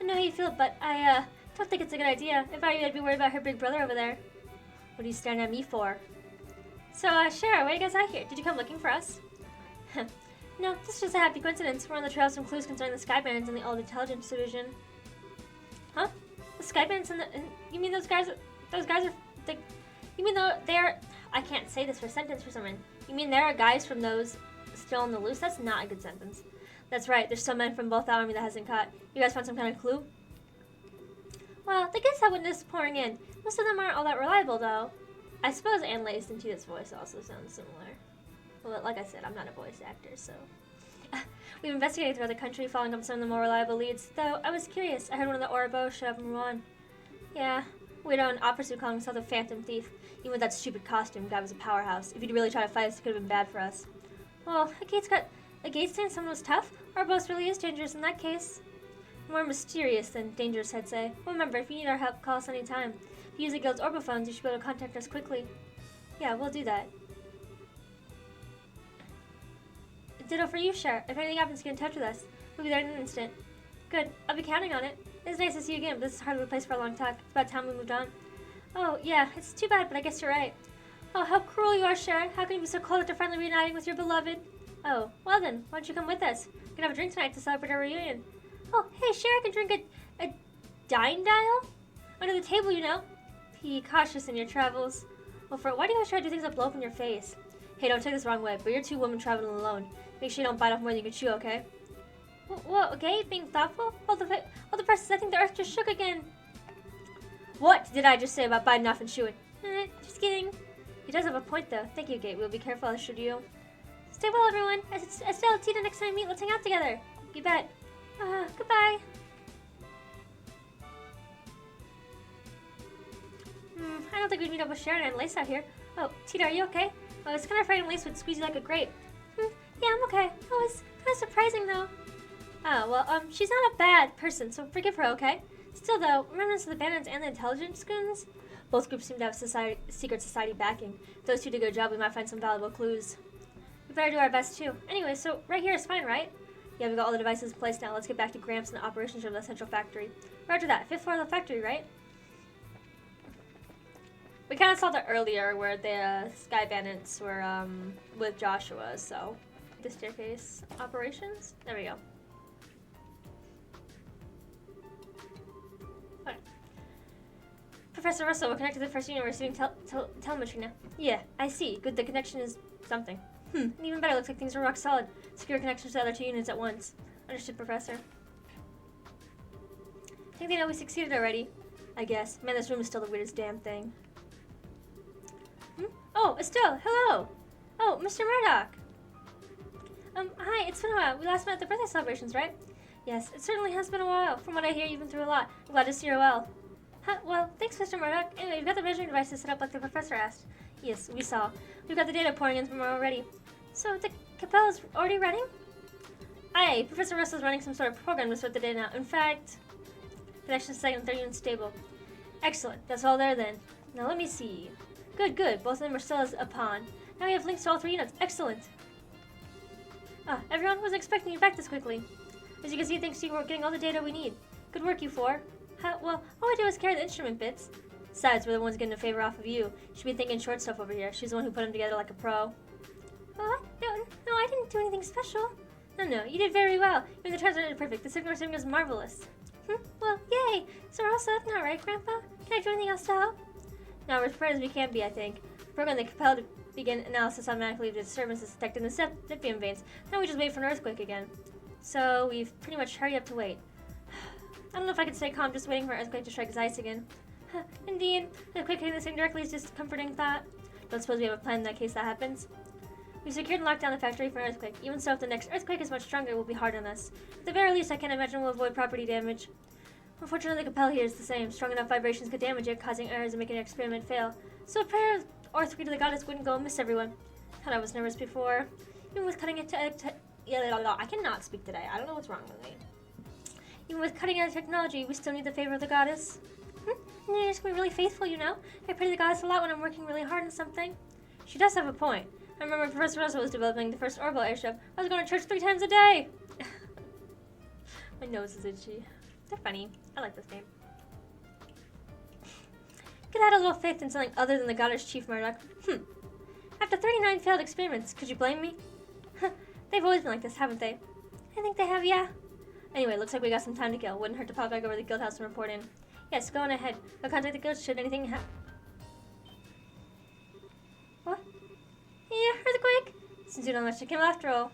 Speaker 1: I know how you feel, but I don't think it's a good idea. If I were you, I'd be worried about her big brother over there. What are you staring at me for? So, sure, what are you guys out here? Did you come looking for us? No, this is just a happy coincidence. We're on the trail of some clues concerning the Sky Bandits and the Old Intelligence Division. Huh? The Sky Bandits and you mean those guys are, you mean they're, I can't say this for a sentence for someone. You mean there are guys from those still on the loose? That's not a good sentence. That's right, there's some men from both the army that hasn't caught. You guys found some kind of clue? Well, the guests have witness pouring in. Most of them aren't all that reliable, though. I suppose Ann Lace and Tita's voice also sounds similar. Well, like I said, I'm not a voice actor, so... We've investigated throughout the country, following up some of the more reliable leads. Though, I was curious. I heard one of the Ouroboros show up in Rouen. Yeah, weirdo in opera suit calling himself the Phantom Thief. Even with that stupid costume, guy was a powerhouse. If he'd really try to fight us, it could have been bad for us. Well, a gate saying someone was tough? Ouroboros really is dangerous in that case. More mysterious than dangerous, I'd say. Well, remember, if you need our help, call us anytime. If you use the Guild's Orbophones, you should be able to contact us quickly. Yeah, we'll do that. Ditto for you, Cher. If anything happens, get in touch with us. We'll be there in an instant. Good. I'll be counting on it. It's nice to see you again, but this is hardly a place for a long talk. It's about time we moved on. Oh, yeah. It's too bad, but I guess you're right. Oh, how cruel you are, Cher. How can you be so cold after finally reuniting with your beloved? Oh, well then. Why don't you come with us? We can have a drink tonight to celebrate our reunion. Oh, hey, Cher, I can drink a dine dial? Under the table, you know. Be cautious in your travels. Well, why do you always try to do things that blow up in your face? Hey, don't take this the wrong way, but you're two women traveling alone. Make sure you don't bite off more than you can chew, okay? Whoa, okay? Being thoughtful? Hold the presses, I think the earth just shook again. What did I just say about biting off and chewing? Just kidding. He does have a point, though. Thank you, Gate. We'll be careful, should you. Stay well, everyone. Estelle, Tina, next time we meet, let's hang out together. You bet. Goodbye. I don't think we'd meet up with Sharon and Lace out here. Oh, Tita, are you okay? Oh, it's kind of afraid Lace would squeeze you like a grape. Yeah, I'm okay. Oh, it's kind of surprising, though. Oh, well, she's not a bad person, so forgive her, okay? Still, though, remembrance of the bandits and the intelligence goons? Both groups seem to have secret society backing. If those two do a good job, we might find some valuable clues. We better do our best, too. Anyway, so right here is fine, right? Yeah, we got all the devices in place now. Let's get back to Gramps and the operations of the central factory. Roger that. 5th floor of the factory, right? We kind of saw that earlier where the Sky Bandits were with Joshua, so the staircase operations. There we go. Okay. Professor Russell, we're connected to the first unit. We're receiving telemetry now. Yeah, I see. Good, the connection is something. Even better. Looks like things are rock solid. Secure connections to the other two units at once. Understood, Professor. I think they know we succeeded already. I guess. Man, this room is still the weirdest damn thing. Oh, Estelle, hello! Oh, Mr. Murdoch! Hi, it's been a while. We last met at the birthday celebrations, right? Yes, it certainly has been a while. From what I hear, you've been through a lot. I'm glad to see you're well. Huh, well, thanks, Mr. Murdoch. Anyway, we've got the measuring devices set up like the professor asked. Yes, we saw. We've got the data pouring in from already. So the Capel's already running? Aye, Professor Russell's running some sort of program to sort the data out. In fact, connection's second and third unit stable. Excellent. That's all there then. Now let me see. Good, good. Both of them are still as upon. Now we have links to all 3 units. Excellent. Everyone wasn't expecting you back this quickly. As you can see, thanks to you, we're getting all the data we need. Good work, you 4. Well, all I do is carry the instrument bits. Besides, we're the ones getting a favor off of you. She'd be thinking short stuff over here. She's the one who put them together like a pro. No, I didn't do anything special. No, you did very well. Even the transfer did perfect. The signal receiving was marvelous. Well, yay! So we're all set up now, right, Grandpa? Can I do anything else to help? No, we're as prepared as we can be, I think. Program that compelled to begin analysis automatically of the disturbances detected in the lithium veins. Now we just wait for an earthquake again. So we've pretty much hurried up to wait. I don't know if I can stay calm just waiting for an earthquake to strike his ice again. Indeed, an earthquake hitting the thing directly is just a comforting thought. Don't suppose we have a plan in that case that happens? We've secured and locked down the factory for an earthquake. Even so, if the next earthquake is much stronger, it will be hard on us. At the very least, I can't imagine we'll avoid property damage. Unfortunately, the Capel here is the same. Strong enough vibrations could damage it, causing errors and making an experiment fail. So a prayer or earthquake to the goddess wouldn't go amiss, everyone. Thought I was nervous before. Even with cutting it I cannot speak today. I don't know what's wrong with me. Even with cutting-edge technology, we still need the favor of the goddess. You're just gonna be really faithful, you know? I pray to the goddess a lot when I'm working really hard on something. She does have a point. I remember Professor Russell was developing the first orbital airship. I was going to church 3 times a day! My nose is itchy. They're funny. I like this game. Could add a little faith in something other than the goddess Chief Murdoch. After 39 failed experiments, could you blame me? They've always been like this, haven't they? I think they have, yeah. Anyway, looks like we got some time to kill. Wouldn't hurt to pop back over to the guild house and report in. Yes, go on ahead. I'll contact the guild should anything happen. What? Yeah, earthquake? Since you don't have much to kill after all.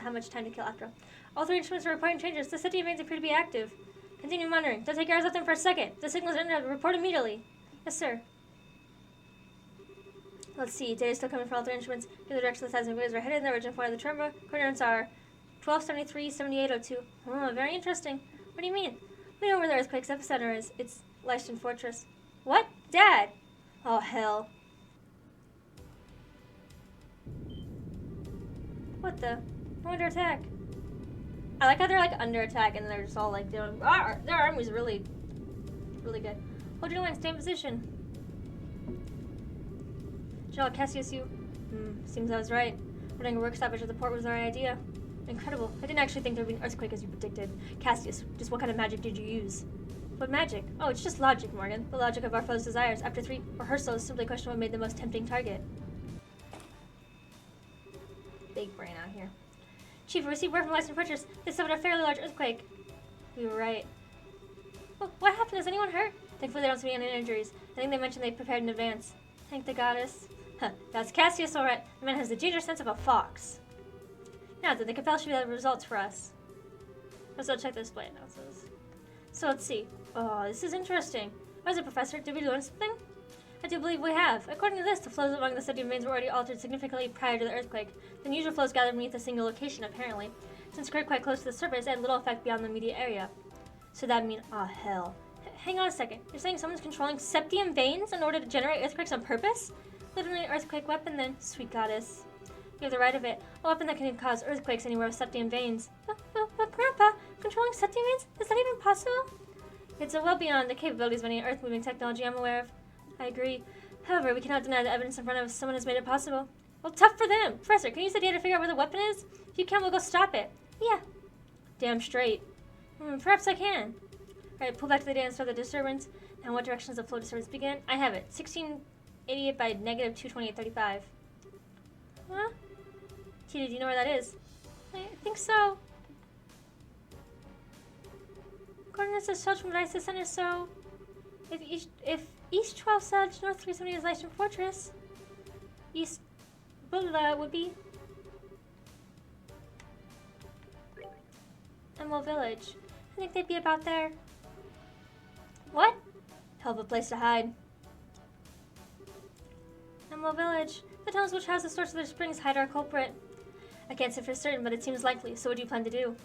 Speaker 1: How much time to kill after all. All 3 instruments are reporting changes. The city veins appear to be active. Continue monitoring. Don't take your eyes off them for a second. The signals are in. Report immediately. Yes, sir. Let's see. Data is still coming from all 3 instruments. In the direction the seismic waves are headed in the original point of the tremor. Coordinates are 1273, 7802. Oh, very interesting. What do you mean? We know where the earthquake's epicenter is. It's Leishton Fortress. What? Dad! Oh, hell. What the? We're under attack. I like how they're like under attack and they're just all like doing. Their army's really good. Hold your line, stay in position. General Cassius, you. Seems I was right. Running a work stoppage at the port was our idea. Incredible. I didn't actually think there would be an earthquake as you predicted. Cassius, just what kind of magic did you use? What magic? Oh, it's just logic, Morgan. The logic of our foe's desires. After 3 rehearsals, simply question what made the most tempting target. Big brain out here. Chief, we received word from Leishton Fortress. They suffered a fairly large earthquake. We were right. Well, what happened? Is anyone hurt? Thankfully, there don't seem to be any injuries. I think they mentioned they prepared in advance. Thank the goddess. That's Cassius, all right. The man has the ginger sense of a fox. Now, then, the Capel should be the results for us. Let's check the display analysis. So, let's see. Oh, this is interesting. What is it, Professor? Did we learn something? I do believe we have. According to this, the flows among the city veins were already altered significantly prior to the earthquake. The unusual flows gathered beneath a single location, apparently. Since occurred quite close to the surface, it had little effect beyond the immediate area. So that means, hell. Hang on a second. You're saying someone's controlling septium veins in order to generate earthquakes on purpose? Literally an earthquake weapon, then. Sweet goddess. You have the right of it. A weapon that can cause earthquakes anywhere with septium veins. But Grandpa, controlling septium veins? Is that even possible? It's well beyond the capabilities of any earth-moving technology I'm aware of. I agree. However, we cannot deny the evidence in front of us. Someone has made it possible. Well, tough for them. Professor, can you use the data to figure out where the weapon is? If you can, we'll go stop it. Yeah. Damn straight. Perhaps I can. Alright, pull back to the data and start the disturbance. Now, what direction does the flow disturbance begin? I have it. 1688 by negative 228.35. Huh? Tita, do you know where that is? I think so. Coordinates are searched from the center, so if East 12 Sedge, North 370 is Leishton Fortress, East Bulla would be Emerald Village. I think they'd be about there. What? Hell of a place to hide. Emerald Village. The tunnels which house the source of their springs hide our culprit. I can't say for certain, but it seems likely. So what do you plan to do?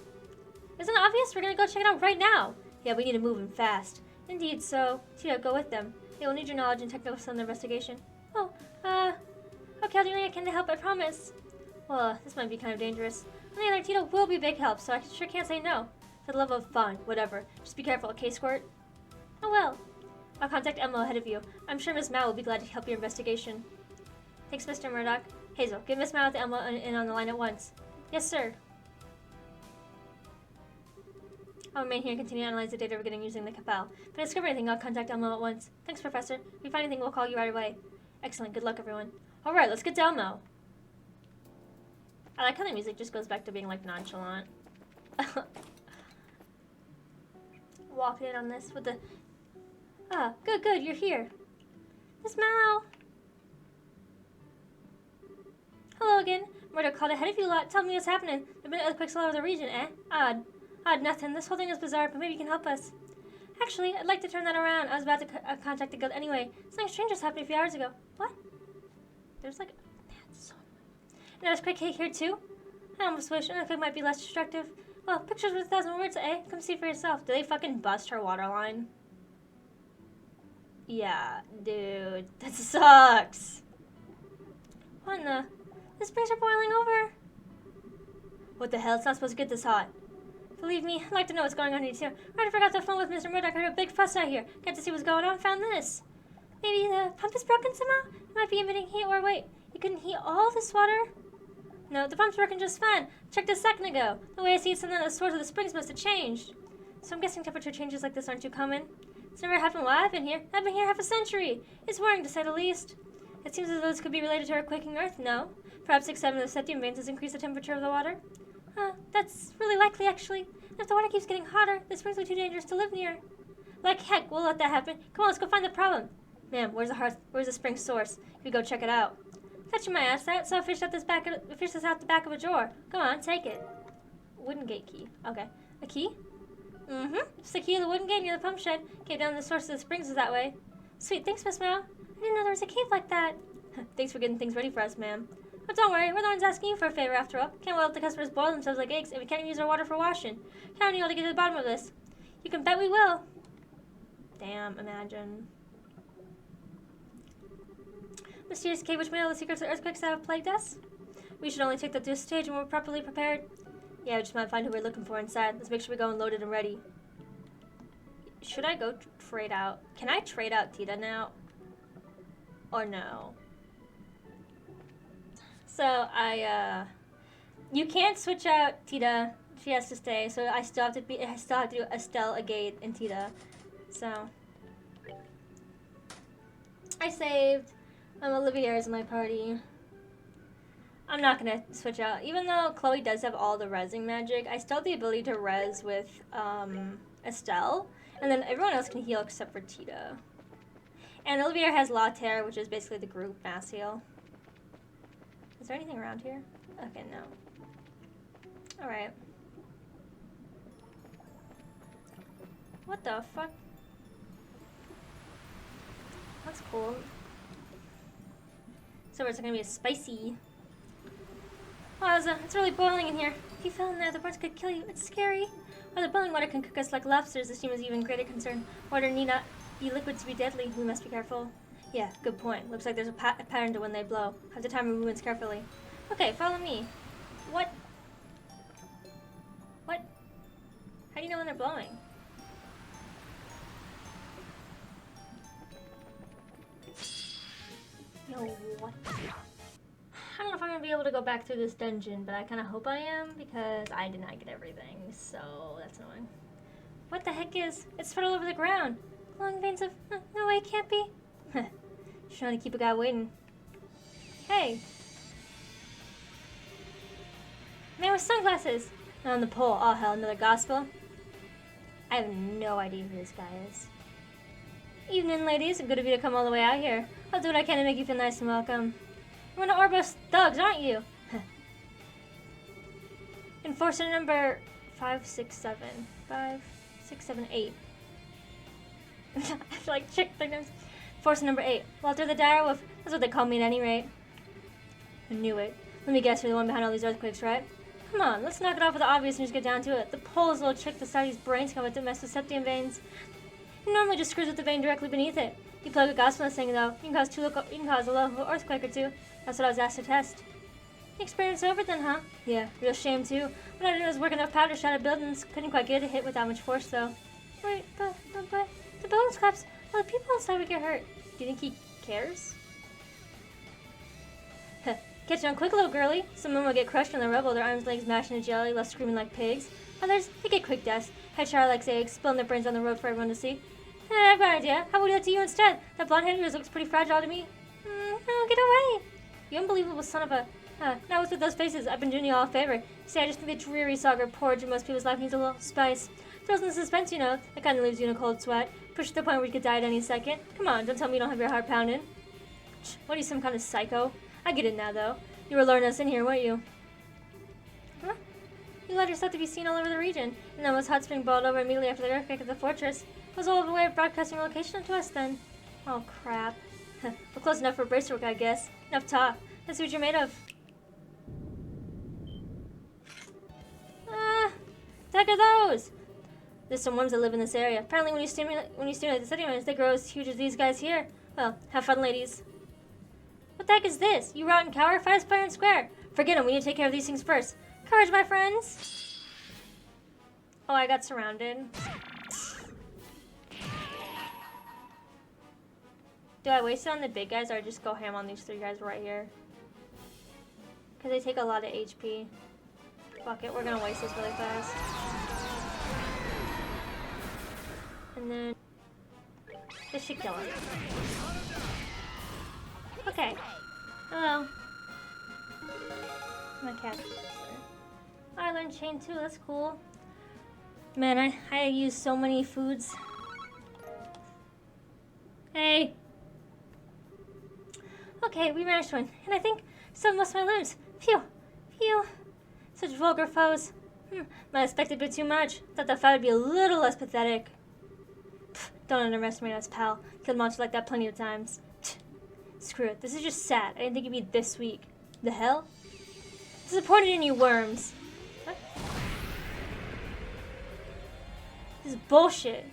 Speaker 1: Isn't it obvious? We're gonna go check it out right now. Yeah, we need to move him fast. Indeed, so Tito, go with them. They will need your knowledge and technical skill in the investigation. Oh, okay, I'll do anything I can to help, I promise. Well, this might be kind of dangerous. On the other hand, Tito will be a big help, so I sure can't say no. For the love of fun, whatever. Just be careful, okay, Squirt? Oh well. I'll contact Emma ahead of you. I'm sure Miss Mao will be glad to help your investigation. Thanks, Mr. Murdoch. Hazel, get Miss Mao and Emma in on the line at once. Yes, sir. I'll remain here and continue to analyze the data we're getting using the Capel. If I discover anything, I'll contact Elmo at once. Thanks, Professor. If we find anything, we'll call you right away. Excellent. Good luck, everyone. Alright, let's get to Elmo. I like how the music just goes back to being, like, nonchalant. Walking in on this with the... Ah, good, you're here. Miss Mao. Hello again. Murdoch called ahead of you lot. Tell me what's happening. There have been earthquakes all over the region, eh? Odd, nothing. This whole thing is bizarre, but maybe you can help us. Actually, I'd like to turn that around. I was about to contact the guild anyway. Something strange just happened a few hours ago. What? There's like... That's so annoying. And there's quick cake here too? I almost wish an earthquake might be less destructive. Well, pictures worth 1,000 words, eh? Come see for yourself. Did they fucking bust her water line? Yeah, dude. That sucks. What in the... The springs are boiling over. What the hell? It's not supposed to get this hot. Believe me, I'd like to know what's going on here too. Right, I forgot the phone with Mr. Murdoch. I heard a big fuss out here. Got to see what's going on. Found this. Maybe the pump is broken somehow? It might be emitting heat, or wait, you couldn't heat all this water? No, the pump's working just fine. Checked a second ago. The way I see it, something at the source of the springs must have changed. So I'm guessing temperature changes like this aren't too common. It's never happened while I've been here. I've been here half a century. It's worrying to say the least. It seems as though this could be related to our quaking earth. No. Perhaps excitement of the septium veins has increased the temperature of the water. That's really likely, actually. And if the water keeps getting hotter, the springs are too dangerous to live near. Like heck, we'll let that happen. Come on, let's go find the problem. Ma'am, where's the spring source? We go check it out. Thought you might ask that. So I fished out this out the back of a drawer. Come on, take it. Wooden gate key. Okay. A key? Mm-hmm. It's the key of the wooden gate near the pump shed. Came down the source of the springs is that way. Sweet, thanks, Miss Mao. I didn't know there was a cave like that. Thanks for getting things ready for us, ma'am. But don't worry, we're the ones asking you for a favor after all. Can't let the customers boil themselves like eggs, and we can't even use our water for washing. Count on you all to get to the bottom of this. You can bet we will. Damn, imagine. Mysterious cave which may know the secrets of earthquakes that have plagued us? We should only take that to a stage when we're properly prepared. Yeah, we just might find who we're looking for inside. Let's make sure we go and loaded and ready. Should I go trade out? Can I trade out Tita now? Or no? So you can't switch out Tita. She has to stay. So I still have to do Estelle, Agate, and Tita. So I saved. Olivier is in my party. I'm not gonna switch out. Even though Chloe does have all the rezzing magic, I still have the ability to res with Estelle, and then everyone else can heal except for Tita. And Olivier has La Terre, which is basically the group mass heal. Is there anything around here? Okay, no. Alright. What the fuck? That's cool. So it's gonna be a spicy. Oh, it's really boiling in here. If you fell in there, the birds could kill you. It's scary. While the boiling water can cook us like lobsters, the steam is even greater concern. Water need not be liquid to be deadly. We must be careful. Yeah, good point. Looks like there's a pattern to when they blow. Have to time our movements carefully. Okay, follow me. What? What? How do you know when they're blowing? Yo, what? I don't know if I'm gonna be able to go back through this dungeon, but I kind of hope I am because I did not get everything, so that's annoying. What the heck is? It's spread all over the ground. Long veins of... no way, it can't be. Just trying to keep a guy waiting. Hey. Man with sunglasses. On the pole. Oh hell, another gospel. I have no idea who this guy is. Evening, ladies. Good of you to come all the way out here. I'll do what I can to make you feel nice and welcome. You're one of Orbo's thugs, aren't you? Enforcer number 567. 5678. I feel like check their names. Enforcer number 8. Walter the Direwolf. That's what they call me at any rate. I knew it. Let me guess, you're the one behind all these earthquakes, right? Come on, let's knock it off with the obvious and just get down to it. The pole is a little trick to start these brains coming to mess with septium veins. It normally just screws with the vein directly beneath it. You plug a gospel in this thing, though, you can cause a local earthquake or two. That's what I was asked to test. Experience over then, huh? Yeah, real shame too. What I did was work enough powder shot at buildings. Couldn't quite get a hit without much force, though. Wait, but the buildings collapse. Well, the people inside would get hurt. Do you think he cares? Catch on quick, little girlie. Some of them will get crushed on the rubble, their arms and legs mashed into jelly, left screaming like pigs. Others, they get quick deaths. Head shower like eggs, spilling their brains on the road for everyone to see. Hey, I've got an idea. How about we do that to you instead? That blonde head of yours looks pretty fragile to me. No, get away. You unbelievable son of a... now what's with those faces? I've been doing you all a favor. See, I just think the dreary saga poured in most people's life needs a little spice. Throws in the suspense, you know. That kind of leaves you in a cold sweat. Push to the point where you could die at any second. Come on, don't tell me you don't have your heart pounding. What are you, some kind of psycho? I get it now, though. You were luring us in here, weren't you? Huh? You allowed yourself to be seen all over the region. And then was Hot Spring boiled over immediately after the earthquake of the fortress. It was all of a way of broadcasting your location to us then. Oh, crap. Well, close enough for bracework, I guess. Enough talk. Let's see what you're made of. The heck are those? There's some worms that live in this area. Apparently when you stimulate the sediments, they grow as huge as these guys here. Well, have fun, ladies. What the heck is this? You rotten coward, fight us fair and square. Forget them, we need to take care of these things first. Courage, my friends. Oh, I got surrounded. Do I waste it on the big guys or just go ham on these 3 guys right here? Because they take a lot of HP. Fuck it, we're gonna waste this really fast. And then... this should kill him. Okay. Hello. My cat. I learned chain too, that's cool. Man, I use so many foods. Hey! Okay, we managed one, and I think still most of my limbs. Phew! Phew! Such vulgar foes. Might have expected a bit too much. Thought the fight would be a little less pathetic. Pfft, don't underestimate us, pal. Killed monsters like that plenty of times. Screw it, this is just sad. I didn't think it'd be this weak. The hell? Disappointed in you, worms. What? This is bullshit.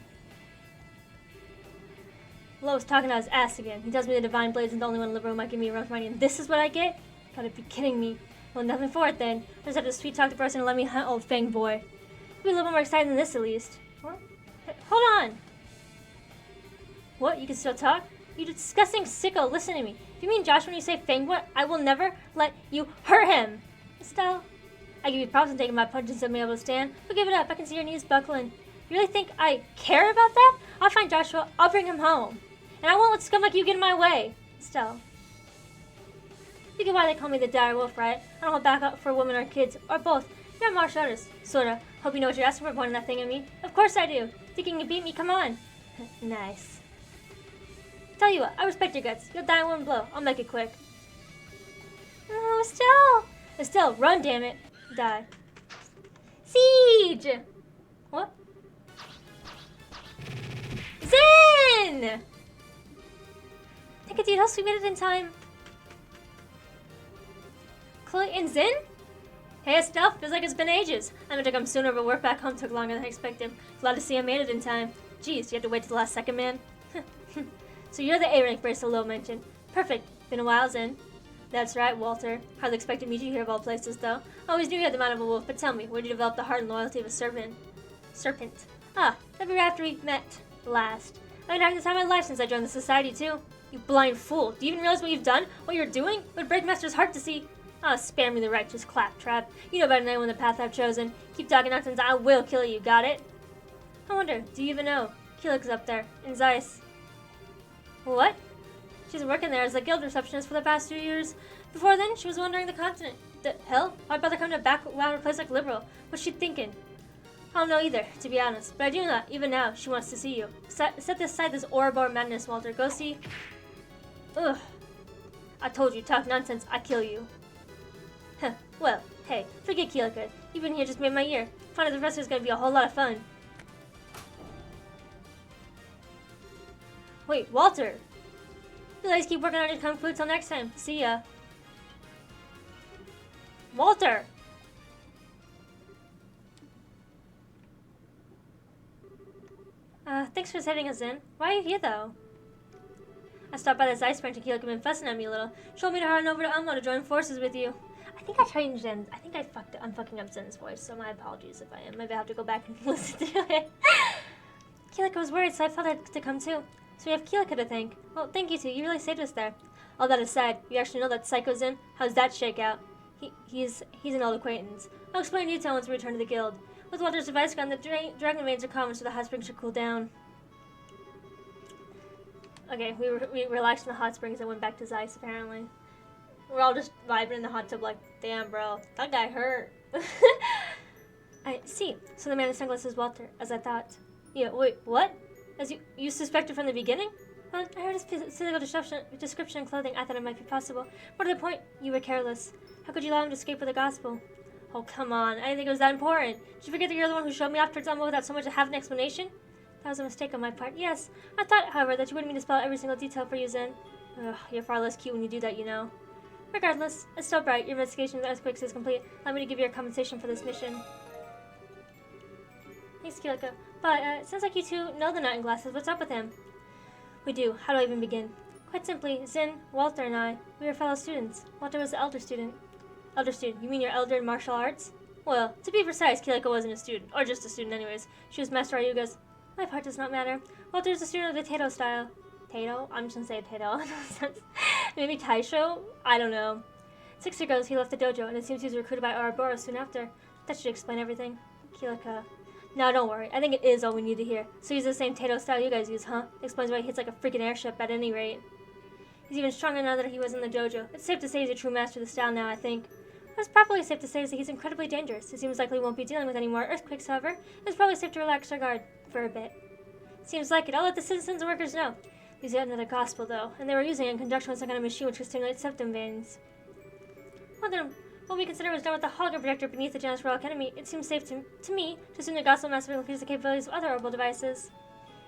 Speaker 1: Lowe's talking out his ass again. He tells me the Divine Blade isn't the only one in the room might give me a run for money, and this is what I get? Gotta be kidding me. Well, nothing for it then. I just have to sweet talk the person and let me hunt old Fang Boy. It'll be a little more exciting than this, at least. What? Hey, hold on! What? You can still talk? You disgusting sicko, listen to me. If you mean Josh when you say Fang Boy, I will never let you hurt him! Estelle, I give you props on taking my punches and being able to stand, but give it up. I can see your knees buckling. You really think I care about that? I'll find Joshua. I'll bring him home. And I won't let scum like you get in my way. Estelle. You get why they call me the dire wolf, right? I don't hold back up for women or kids, or both. You're a martial artist. Sorta. Hope you know what you're asking for pointing that thing at me. Of course I do. Thinking you beat me? Come on. Nice. Tell you what, I respect your guts. You'll die in one blow. I'll make it quick. Oh, Estelle! Estelle, run, damn it. Die. Siege! What? Zen! Nicotine, we made it in time. Chloe and Zen? Hey, Estelle, feels like it's been ages. I meant to come sooner, but work back home took longer than I expected. Glad to see I made it in time. Geez, you had to wait till the last second, man. So you're the A-rank bracelet Lo mentioned. Perfect. Been a while, Zen. That's right, Walter. Hardly expected to meet you here of all places, though. Always knew you had the mind of a wolf, but tell me, where did you develop the heart and loyalty of a serpent? Serpent. Ah, that'd be right after we met last. I've been having the time of my life since I joined the society, too. You blind fool. Do you even realize what you've done? What you're doing? It would break Master's heart to see. Ah, spare me the righteous claptrap. You know better than anyone the path I've chosen. Keep talking nonsense, I will kill you, got it? I wonder, do you even know? Keelik's up there, in Zeiss. What? She's been working there as a guild receptionist for the past 2 years. Before then, she was wandering the continent. The hell? Why'd bother coming to a backwater place like Liberal? What's she thinking? I don't know either, to be honest. But I do know that, even now, she wants to see you. Set aside this Ouroboros madness, Walter. Go see... Ugh. I told you, talk nonsense, I kill you. Huh. Well, hey, forget Keelika. You've been here just made my year. Finding the professor's gonna be a whole lot of fun. Wait, Walter! You guys keep working on your kung fu till next time. See ya. Walter! Thanks for saving us, Zen. Why are you here, though? I stopped by this ice branch and Keelik had been fussing at me a little. Told me to run over to Umlo to join forces with you. I think I changed Zen. I think I'm fucking up Zen's voice, so my apologies if I am. Maybe I have to go back and listen to it. Keelik was worried, so I felt I had to come too. So we have Keelik to thank. Well, thank you two. You really saved us there. All that aside, you actually know that Psycho Zen? How's that shake out? He's an old acquaintance. I'll explain in detail once we return to the guild. With Walter's advice gone, the dragon veins are common, so the hot springs should cool down. Okay, we relaxed in the hot springs and went back to Zeiss, apparently. We're all just vibing in the hot tub like, damn, bro, that guy hurt. I see. So the man in sunglasses is Walter, as I thought. Yeah, wait, what? As you suspected from the beginning? Well, I heard his physical description and clothing. I thought it might be possible. More to the point, you were careless. How could you allow him to escape with the gospel? Oh, come on. I didn't think it was that important. Did you forget that you're the one who showed me off towards Umlo without so much as half an explanation? That was a mistake on my part. Yes. I thought, however, that you wouldn't mean to spell out every single detail for you, Zen. Ugh, you're far less cute when you do that, you know. Regardless, it's still bright. Your investigation of the earthquakes is complete. Allow me to give you your compensation for this mission. Thanks, Keelik. But, it sounds like you two know the Knight in Glasses. What's up with him? We do. How do I even begin? Quite simply, Zen, Walter, and I, we were fellow students. Walter was the elder student. Elder student? You mean your elder in martial arts? Well, to be precise, Keelik wasn't a student. Or just a student anyways. She was Master Ayuga's. My part does not matter. Walter is a student of the Tato style. Tato? I'm just gonna say Tato. Maybe Taisho? I don't know. 6 years ago, he left the dojo, and it seems he was recruited by Ouroboros soon after. That should explain everything. Keelik, no, don't worry. I think it is all we need to hear. So he's the same Tato style you guys use, huh? Explains why he hits like a freaking airship at any rate. He's even stronger now that he was in the dojo. It's safe to say he's a true master of the style now, I think. What's probably safe to say is that he's incredibly dangerous. It seems likely we won't be dealing with any more earthquakes, however. It's probably safe to relax our guard for a bit. Seems like it. I'll let the citizens and workers know. These are another gospel, though, and they were using it in conjunction with some kind of machine which could stimulate septum veins. Well then, what we consider was done with the hologram projector beneath the Janus Royal Academy, it seems safe to me to assume the gospel massively increases the capabilities of other orbital devices.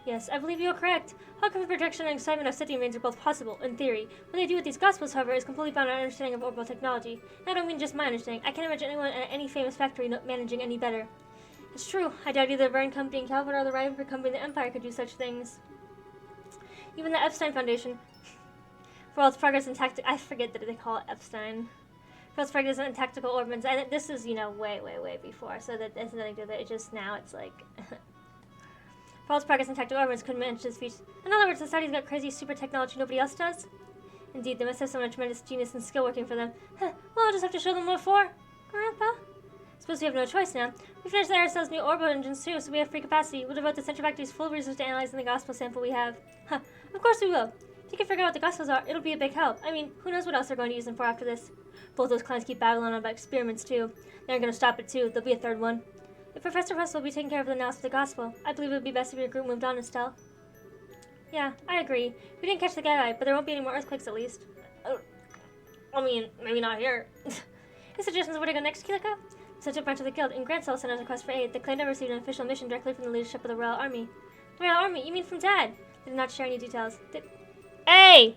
Speaker 1: Yes, I believe you are correct. Holographic projection and excitement of septum veins are both possible, in theory. What they do with these gospels, however, is completely beyond our understanding of orbital technology. And I don't mean just my understanding. I can't imagine anyone at any famous factory managing any better. It's true. I doubt either the Verne Company in Calvert or the Rainbeau Company in the Empire could do such things. Even the Epstein Foundation, for all its progress in I forget that they call it Epstein. For all its progress in tactical orbits, and this is, you know, way before, so that there's nothing to do with it. It's just now, it's like... For all its progress in tactical orbits couldn't manage this feat. In other words, society's got crazy super technology nobody else does. Indeed, they must have someone of tremendous genius and skill working for them. Well, I'll just have to show them what for. Grandpa? Suppose we have no choice now. We finished the Aristo's new orbital engines too, so we have free capacity. We'll devote the Central Factory's full resources to analyzing the gospel sample we have. Of course we will. If you can figure out what the gospels are, it'll be a big help. I mean, who knows what else they're going to use them for after this. Both those clowns keep babbling on about experiments too. They aren't going to stop it too. There'll be a third one. If Professor Russell will be taking care of the analysis of the gospel, I believe it would be best if your group moved on, Estelle. Yeah, I agree. We didn't catch the guy, but there won't be any more earthquakes at least. I mean, maybe not here. His suggestions where to go next, Keelik? Such a branch of the guild in Grand Cell sent us a request for aid. They claimed I received an official mission directly from the leadership of the Royal Army. The Royal Army? You mean from Dad? They did not share any details. Hey!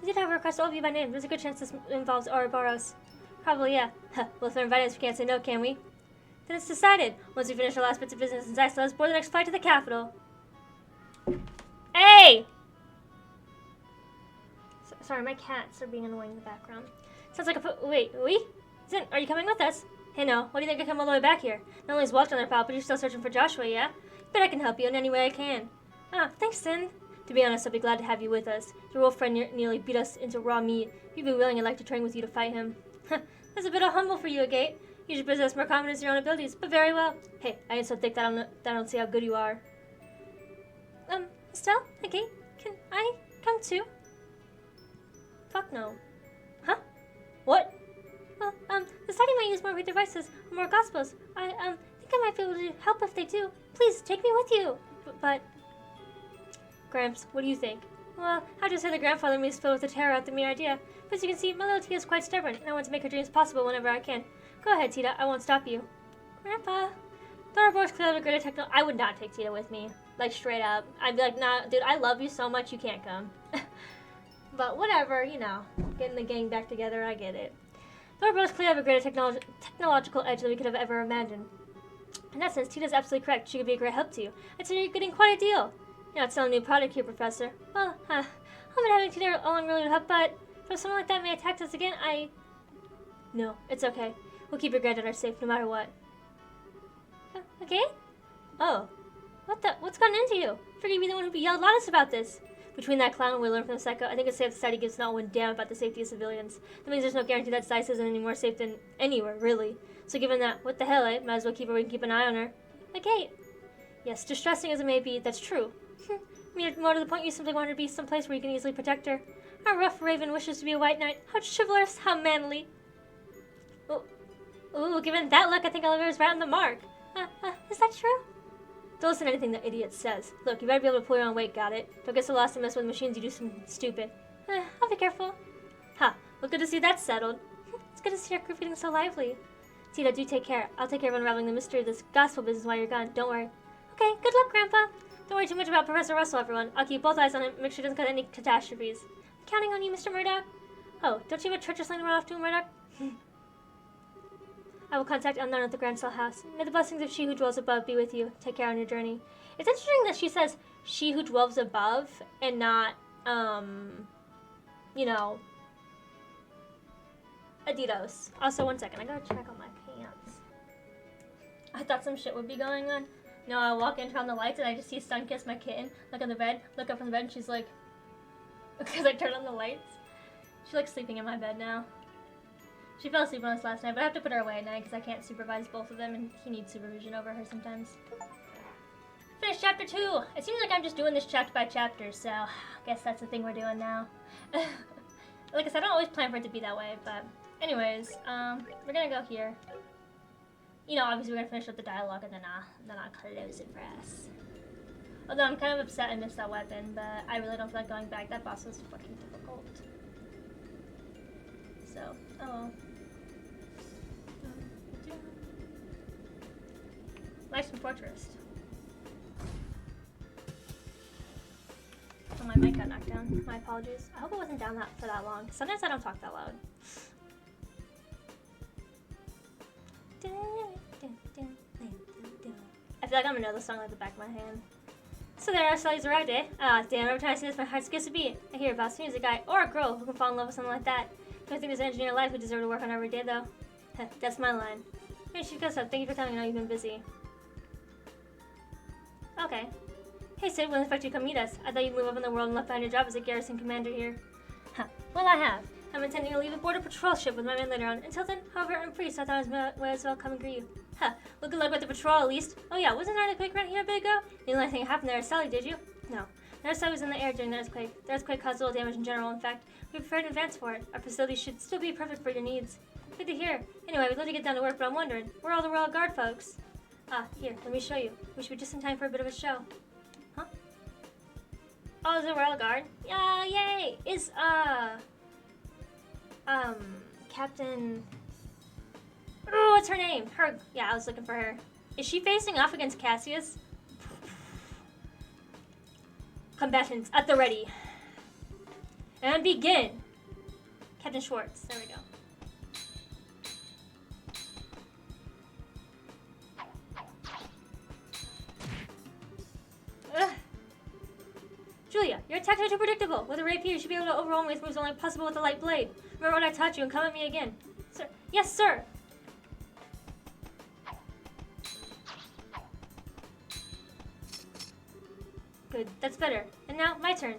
Speaker 1: They did have a request to all of you by name. There's a good chance this involves Ouroboros. Probably, yeah. Well, if they're invited, we can't say no, can we? Then it's decided. Once we finish our last bits of business in Zeiss, let's board the next flight to the capital. Hey! Sorry, my cats are being annoying in the background. Sounds like a wait, Zen, are you coming with us? Hey, no. What do you think I come all the way back here? Not only is Walter on their pal, but you're still searching for Joshua, yeah? Bet I can help you in any way I can. Ah, thanks, Zen. To be honest, I'll be glad to have you with us. Your wolf friend nearly beat us into raw meat. If you'd be willing, I'd like to train with you to fight him. That's a bit of humble for you, Agate. You should possess more confidence in your own abilities, but very well. Hey, I ain't so thick that I don't see how good you are. Estelle? Agate? Can I come too? Fuck no. Huh? What? Well, the society might use more read devices or more gospels. I think I might be able to help if they do. Please, take me with you. But... Gramps, what do you think? Well, I just say the grandfather may spill with the terror at the mere idea. But as you can see, my little Tia is quite stubborn, and I want to make her dreams possible whenever I can. Go ahead, Tita, I won't stop you. Grandpa. Thoroughbore's clearly great at techno. I would not take Tita with me. Like, straight up. I'd be like, nah, dude, I love you so much, you can't come. But whatever, you know. Getting the gang back together, I get it. Though we're both clearly have a greater technological edge than we could have ever imagined. In that sense, Tita's absolutely correct. She could be a great help to you. I'd say you're getting quite a deal. You're not selling a new product here, Professor. Well, I've been having Tita along really to help, but if someone like that may attack us again, No, it's okay. We'll keep your granddaughter safe no matter what. Okay? Oh. What's gotten into you? Figured you'd be the one who yelled loudest about this. Between that clown and we learned from the psycho, I think a safe society gives not one damn about the safety of civilians. That means there's no guarantee that Dice isn't any more safe than anywhere, really. So given that, what the hell, eh? Might as well keep her where we can keep an eye on her. Okay. Yes, distressing as it may be, that's true. I mean, more to the point, you simply want her to be someplace where you can easily protect her. Our rough raven wishes to be a white knight. How chivalrous, how manly. Ooh, given that look, I think Oliver's right on the mark. Is that true? Don't listen to anything that idiot says. Look, you better be able to pull your own weight, got it? Don't get so lost and mess with machines you do something stupid. I'll be careful. Well, good to see that settled. It's good to see our group getting so lively. Tita, do take care. I'll take care of unraveling the mystery of this gospel business while you're gone. Don't worry. Okay, good luck, Grandpa. Don't worry too much about Professor Russell, everyone. I'll keep both eyes on him, make sure he doesn't cause any catastrophes. I'm counting on you, Mr. Murdoch. Oh, don't you have a treacherous line to run off to, Murdoch? I will contact Unknown at the Grand Cell House. May the blessings of she who dwells above be with you. Take care on your journey. It's interesting that she says she who dwells above and not, Adidas. Also, one second. I gotta check on my pants. I thought some shit would be going on. No, I walk in, turn on the lights, and I just see Sunkiss, my kitten, look on the bed, look up from the bed, and she's like, because I turned on the lights. She's like sleeping in my bed now. She fell asleep on us last night, but I have to put her away at night because I can't supervise both of them, and he needs supervision over her sometimes. Finished chapter 2! It seems like I'm just doing this chapter by chapter, so I guess that's the thing we're doing now. Like I said, I don't always plan for it to be that way, but anyways, we're gonna go here. You know, obviously we're gonna finish up the dialogue and then I'll close it for us. Although I'm kind of upset I missed that weapon, but I really don't feel like going back. That boss was fucking difficult. So, oh well. Life's from Fortress. Oh, my mic got knocked down. My apologies. I hope it wasn't down for that long. Sometimes I don't talk that loud. I feel like I'm gonna know the song like the back of my hand. So there, Sally's arrived, eh? Ah, damn, every time I see this, my heart skips a beat. I hear about seems a guy or a girl who can fall in love with something like that. Don't think there's an engineer life who deserve to work on every day, though. That's my line. Hey, she goes up. Thank you for telling me. I know you've been busy. Okay. Hey, Sid, when the fuck did you come meet us? I thought you'd move up in the world and left behind your job as a garrison commander here. Well, I have. I'm intending to leave the border patrol ship with my men later on. Until then, however, I'm free, so I thought I might as well come and greet you. Well, good luck with the patrol, at least. Oh yeah, wasn't there an earthquake around here a bit ago? You didn't let anything happen there, Sally, did you? No. The Sally was in the air during the earthquake. The earthquake caused little damage in general. In fact, we prepared in advance for it. Our facility should still be perfect for your needs. Good to hear. Anyway, we'd love to get down to work, but I'm wondering, where are all the Royal Guard folks? Here, let me show you. We should be just in time for a bit of a show. Huh? Oh, is it Royal Guard? Yeah, yay! Is, Captain... Oh, what's her name? Yeah, I was looking for her. Is she facing off against Cassius? Combatants at the ready. And begin! Captain Schwartz. There we go. Julia, your attacks are too predictable. With a rapier, you should be able to overwhelm me with moves only possible with a light blade. Remember what I taught you and come at me again. Sir. Yes, sir! Good, that's better. And now, my turn.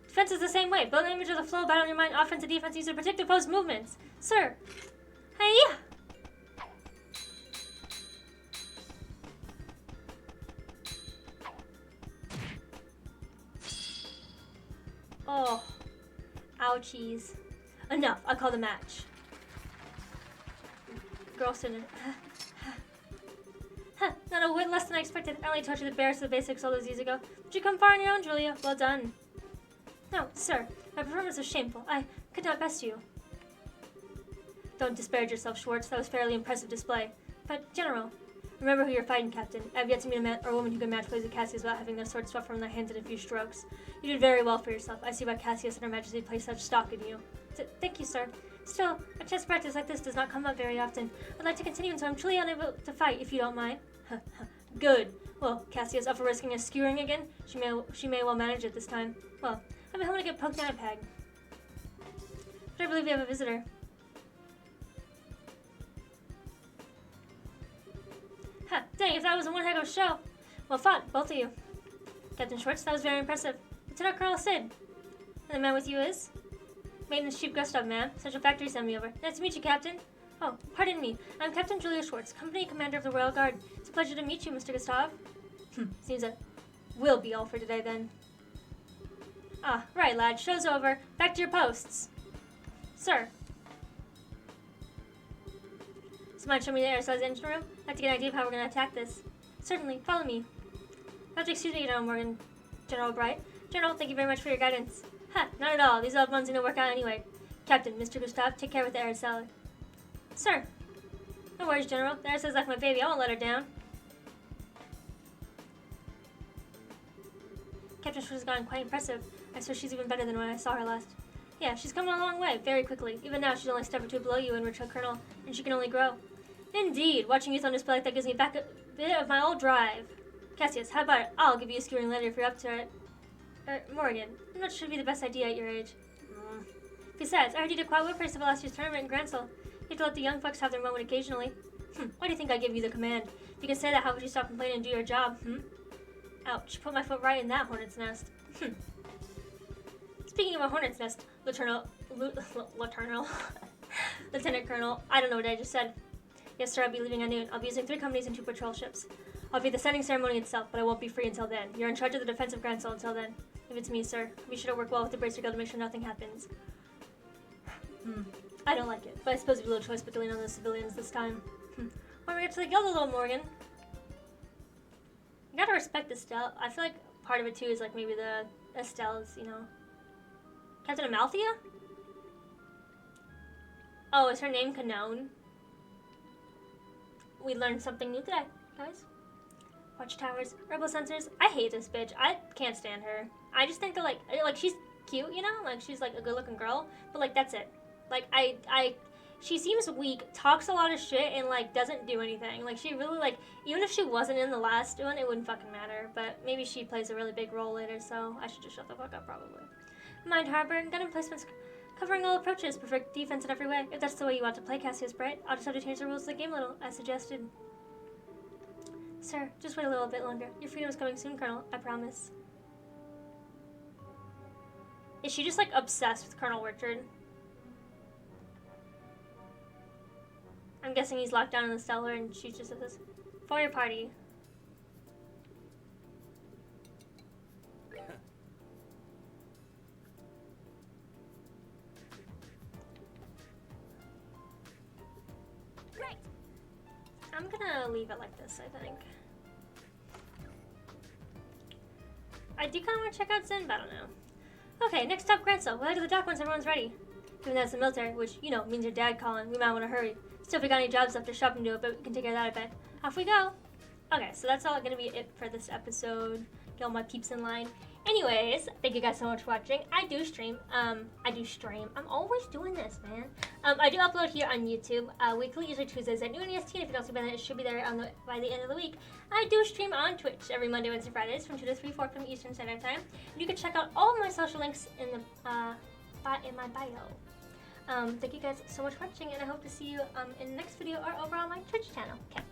Speaker 1: Defense is the same way. Build an image of the flow of battle in your mind. Offense and defense use to predict opposed movements. Sir! Hey! Oh. Ouchies. Enough. I'll call the match. Girl student. Not a whit less than I expected. I only taught you the barest of the basics all those years ago. Did you come far on your own, Julia? Well done. No, sir. My performance was shameful. I could not best you. Don't disparage yourself, Schwartz. That was a fairly impressive display. But, General, Remember who you're fighting, Captain. I have yet to meet a man or woman who can match Blaze of Cassius without having their sword swept from their hands in a few strokes. You did very well for yourself. I see why Cassius and Her Majesty place such stock in you. Thank you, sir. Still, a chess practice like this does not come up very often. I'd like to continue until I'm truly unable to fight, if you don't mind. Good. Well, Cassius up for risking a skewering again? She may well manage it this time. Well, I've been home to get poked down a peg. But I believe we have a visitor. Dang, if that was a one heck of a show. Well fought, both of you. Captain Schwartz, that was very impressive. Lieutenant Colonel Sid. And the man with you is? Maintenance Chief Gustav, ma'am. Central Factory sent me over. Nice to meet you, Captain. Oh, pardon me. I'm Captain Julia Schwartz, Company Commander of the Royal Guard. It's a pleasure to meet you, Mr. Gustav. Seems that will be all for today, then. Ah, right, lad. Show's over. Back to your posts. Sir. Someone show me the Aircel's engine room? I'd like to get an idea of how we're going to attack this. Certainly. Follow me. You'll have to excuse me, General Morgan. General Bright. General, thank you very much for your guidance. Not at all. These old ones didn't work out anyway. Captain, Mr. Gustav, take care with the Aircel. Sir. No worries, General. The Aircel's like my baby. I won't let her down. Captain Schwartz has gotten quite impressive. I swear she's even better than when I saw her last. Yeah, she's coming a long way, very quickly. Even now, she's only a step or two below you in Richard Colonel, and she can only grow. Indeed, watching youth on display like that gives me back a bit of my old drive. Cassius, how about it? I'll give you a skewering later if you're up to it. Morgan, I'm not sure it'd be the best idea at your age. Besides, I heard you did quite well for yourself last year's tournament in Gransel. You have to let the young folks have their moment occasionally. Why do you think I give you the command? If you can say that, how would you stop complaining and do your job, Ouch, put my foot right in that hornet's nest. Speaking of a hornet's nest, Lieutenant Colonel, I don't know what I just said. Yes, sir, I'll be leaving at noon. I'll be using 3 companies and 2 patrol ships. I'll be at the sending ceremony itself, but I won't be free until then. You're in charge of the defense of Gransel until then. If it's me, sir, be sure to work well with the Bracer Guild to make sure nothing happens. I don't like it, but I suppose we have little choice but to lean on the civilians this time. When we get to the guild a little, Morgan. You gotta respect Estelle. I feel like part of it too is like maybe the Estelle's, you know. Captain Amalthea? Oh, is her name Canone? We learned something new today, guys. Watchtowers, rebel sensors. I hate this bitch. I can't stand her. I just think that like she's cute, you know? Like she's like a good-looking girl, but like that's it. Like she seems weak, talks a lot of shit, and like doesn't do anything. Like she really like even if she wasn't in the last one, it wouldn't fucking matter. But maybe she plays a really big role later, so I should just shut the fuck up probably. Mind Harbor, gun emplacements covering all approaches, perfect defense in every way. If that's the way you want to play, Cassius Bright, I'll just have to change the rules of the game a little, as suggested. Sir, just wait a little bit longer. Your freedom is coming soon, Colonel. I promise. Is she just like obsessed with Colonel Richard? I'm guessing he's locked down in the cellar and she just says, for your party. Right. I'm gonna leave it like this, I think. I do kind of want to check out Zen, but I don't know. Okay, next up, Gransel. We'll head to the dock once everyone's ready. Given that it's the military, which, you know, means your dad calling, we might want to hurry. Still, if we got any jobs left to shop and do it, but we can take care of that, I bet. Off we go! Okay, so that's all gonna be it for this episode. Get all my peeps in line. Anyways, thank you guys so much for watching. I do stream. I'm always doing this, man. I do upload here on YouTube weekly, usually Tuesdays at noon EST. And if you don't see by then, it should be there by the end of the week. I do stream on Twitch every Monday, Wednesday, Fridays from 2 to 3, 4 p.m. Eastern Standard Time. And you can check out all of my social links in my bio. Thank you guys so much for watching, and I hope to see you in the next video or over on my Twitch channel. Okay.